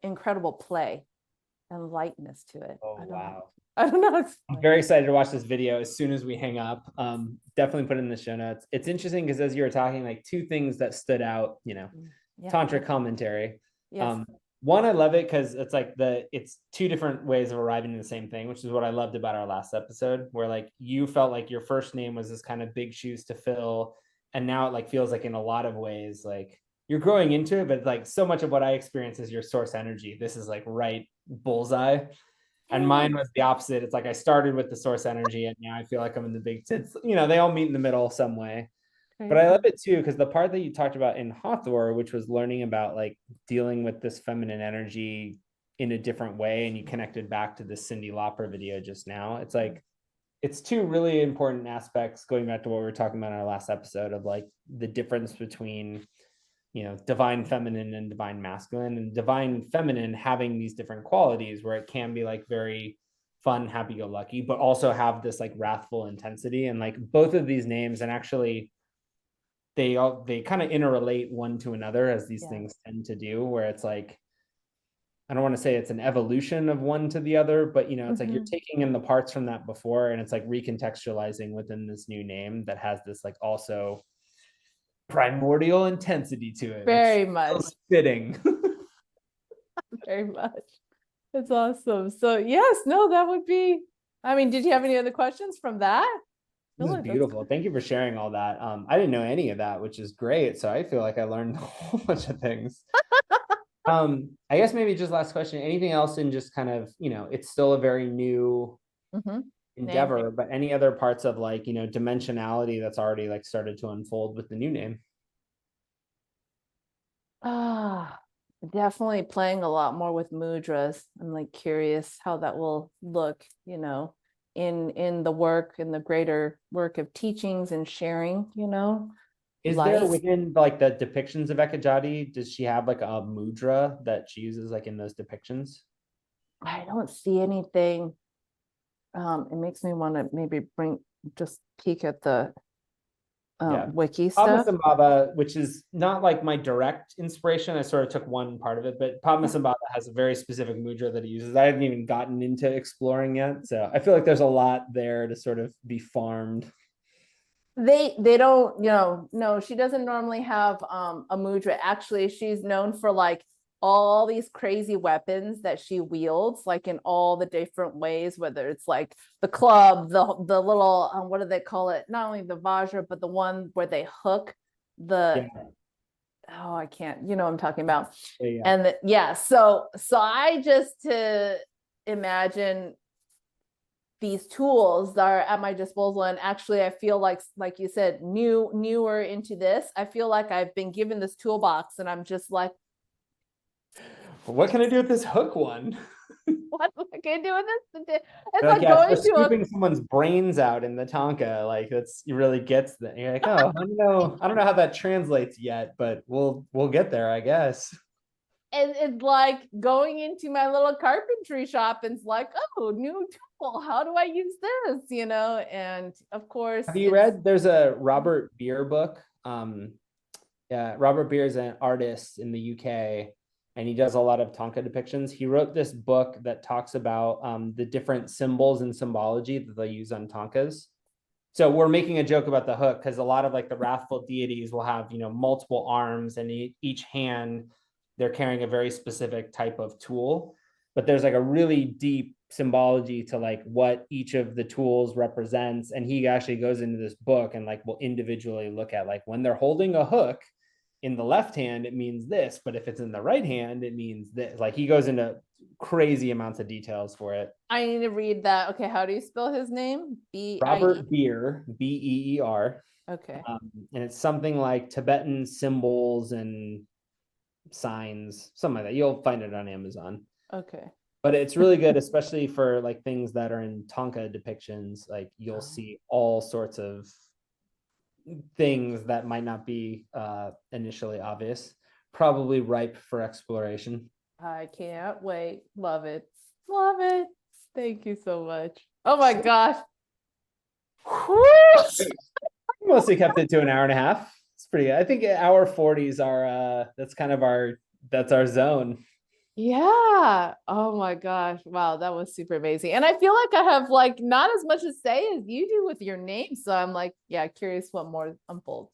incredible play and lightness to it. Oh, wow. I don't know. I'm very excited to watch this video as soon as we hang up. Definitely put it in the show notes. It's interesting because as you were talking, like two things that stood out, tantric commentary. Yes. One, I love it because it's like it's two different ways of arriving in the same thing, which is what I loved about our last episode, where like you felt like your first name was this kind of big shoes to fill. And now it like feels like in a lot of ways, like you're growing into it, but like so much of what I experience is your source energy. This is like right bullseye. And mine was the opposite. It's like I started with the source energy, and now I feel like I'm in the big tits. They all meet in the middle some way. But I love it too, because the part that you talked about in Hathor, which was learning about like dealing with this feminine energy in a different way, and you connected back to the Cyndi Lauper video just now. It's like, it's two really important aspects, going back to what we were talking about in our last episode, of like the difference between divine feminine and divine masculine, and divine feminine having these different qualities where it can be like very fun, happy-go-lucky, but also have this like wrathful intensity. And like both of these names, and actually they kind of interrelate one to another, as these things tend to do, where it's like, I don't want to say it's an evolution of one to the other, but it's like you're taking in the parts from that before, and it's like recontextualizing within this new name that has this like also primordial intensity to it. Very much fitting. Very much. It's awesome. So yes, no, that would be, did you have any other questions from that? This is beautiful. Thank you for sharing all that. I didn't know any of that, which is great. So I feel like I learned a whole bunch of things. I guess maybe just last question, anything else in just kind of, it's still a very new endeavor, but any other parts of like, dimensionality that's already like started to unfold with the new name? Definitely playing a lot more with mudras. I'm like curious how that will look, in the work, in the greater work of teachings and sharing, Is there within like the depictions of Ekajati, does she have like a mudra that she uses like in those depictions? I don't see anything. It makes me want to maybe just peek at the Yeah. wiki Padma stuff. Sambhava, which is not like my direct inspiration. I sort of took one part of it, but Padma Sambhava has a very specific mudra that he uses. I haven't even gotten into exploring yet. So I feel like there's a lot there to sort of be farmed. They don't, no, she doesn't normally have a mudra. Actually, she's known for like all these crazy weapons that she wields, like in all the different ways, whether it's like the club, the little what do they call it? Not only the vajra, but the one where they hook the Yeah. oh, I can't, you know what I'm talking about. Yeah. And yeah, so I just to imagine these tools that are at my disposal, and actually I feel like you said, newer into this, I feel like I've been given this toolbox and I'm just like, What can I do with this hook one? what can I do with this? It's Like, like yeah, going for to a scooping someone's brains out in the Tonka, like that's it really gets that. You're like, oh, I don't know how that translates yet, but we'll get there, I guess. it's like going into my little carpentry shop and it's like, oh, new tool, how do I use this, and of course Have you read? There's a Robert Beer book. Yeah, Robert Beer is an artist in the UK, and he does a lot of Tonka depictions. He wrote this book that talks about the different symbols and symbology that they use on Tonkas. So we're making a joke about the hook because a lot of like the wrathful deities will have, multiple arms, and each hand they're carrying a very specific type of tool. But there's like a really deep symbology to like what each of the tools represents. And he actually goes into this book and like will individually look at like when they're holding a hook in the left hand, it means this, but if it's in the right hand, it means this. Like he goes into crazy amounts of details for it. I need to read that. Okay, how do you spell his name? B-I-E. Robert Beer, Beer. Okay. And it's something like Tibetan symbols and signs, something like that. You'll find it on Amazon. Okay. But it's really good, especially for like things that are in Tonka depictions. Like you'll see all sorts of things that might not be initially obvious, probably ripe for exploration. I can't wait. Love it. Love it. Thank you so much. Oh my gosh. Mostly kept it to an hour and a half. It's pretty good. I think hour 40s are that's our zone. Yeah. Oh my gosh. Wow, that was super amazing. And I feel like I have like not as much to say as you do with your name. So I'm like, yeah, curious what more unfolds.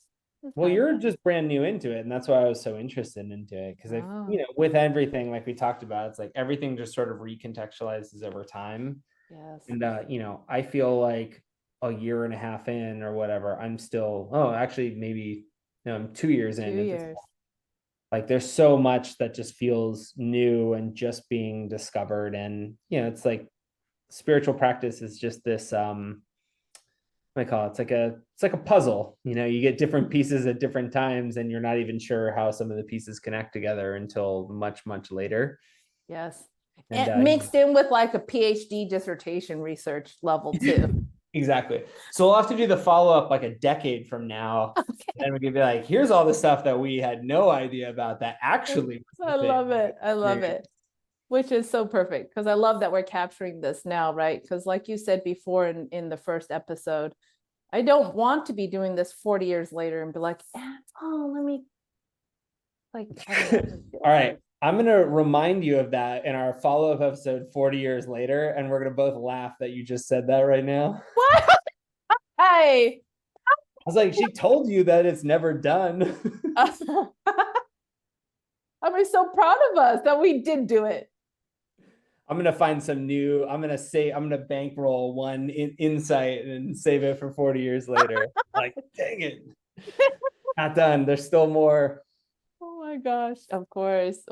Well, you're just brand new into it, and that's why I was so interested into it. Because if Oh, with everything like we talked about, it's like everything just sort of recontextualizes over time. yes. And I feel like a year and a half in or whatever, I'm still, oh, actually maybe I'm 2 years in. 2 years. Like there's so much that just feels new and just being discovered. And it's like spiritual practice is just this I call it, it's like a puzzle. You get different pieces at different times, and you're not even sure how some of the pieces connect together until much, much later. Yes. And And mixed in with like a PhD dissertation research level too. exactly. So we'll have to do the follow-up like a decade from now. Okay. And we could be like, here's all the stuff that we had no idea about that actually was I love it. I love it. Which is so perfect because I love that we're capturing this now, right? Because like you said before in the first episode, I don't want to be doing this 40 years later and be like, oh, let me like. All right. I'm going to remind you of that in our follow-up episode 40 years later, and we're going to both laugh that you just said that right now. What? Hey. I was like, she told you that it's never done. I'm so proud of us that we did do it. I'm gonna find some new. I'm gonna bankroll one insight and save it for 40 years later. Like, dang it, not done. There's still more. Oh my gosh! Of course.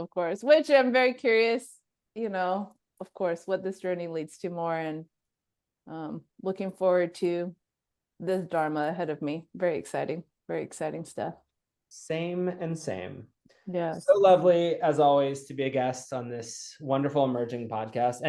Which I'm very curious. Of course, what this journey leads to more, and looking forward to this dharma ahead of me. Very exciting stuff. Same and same. Yeah. So lovely as always to be a guest on this wonderful emerging podcast. And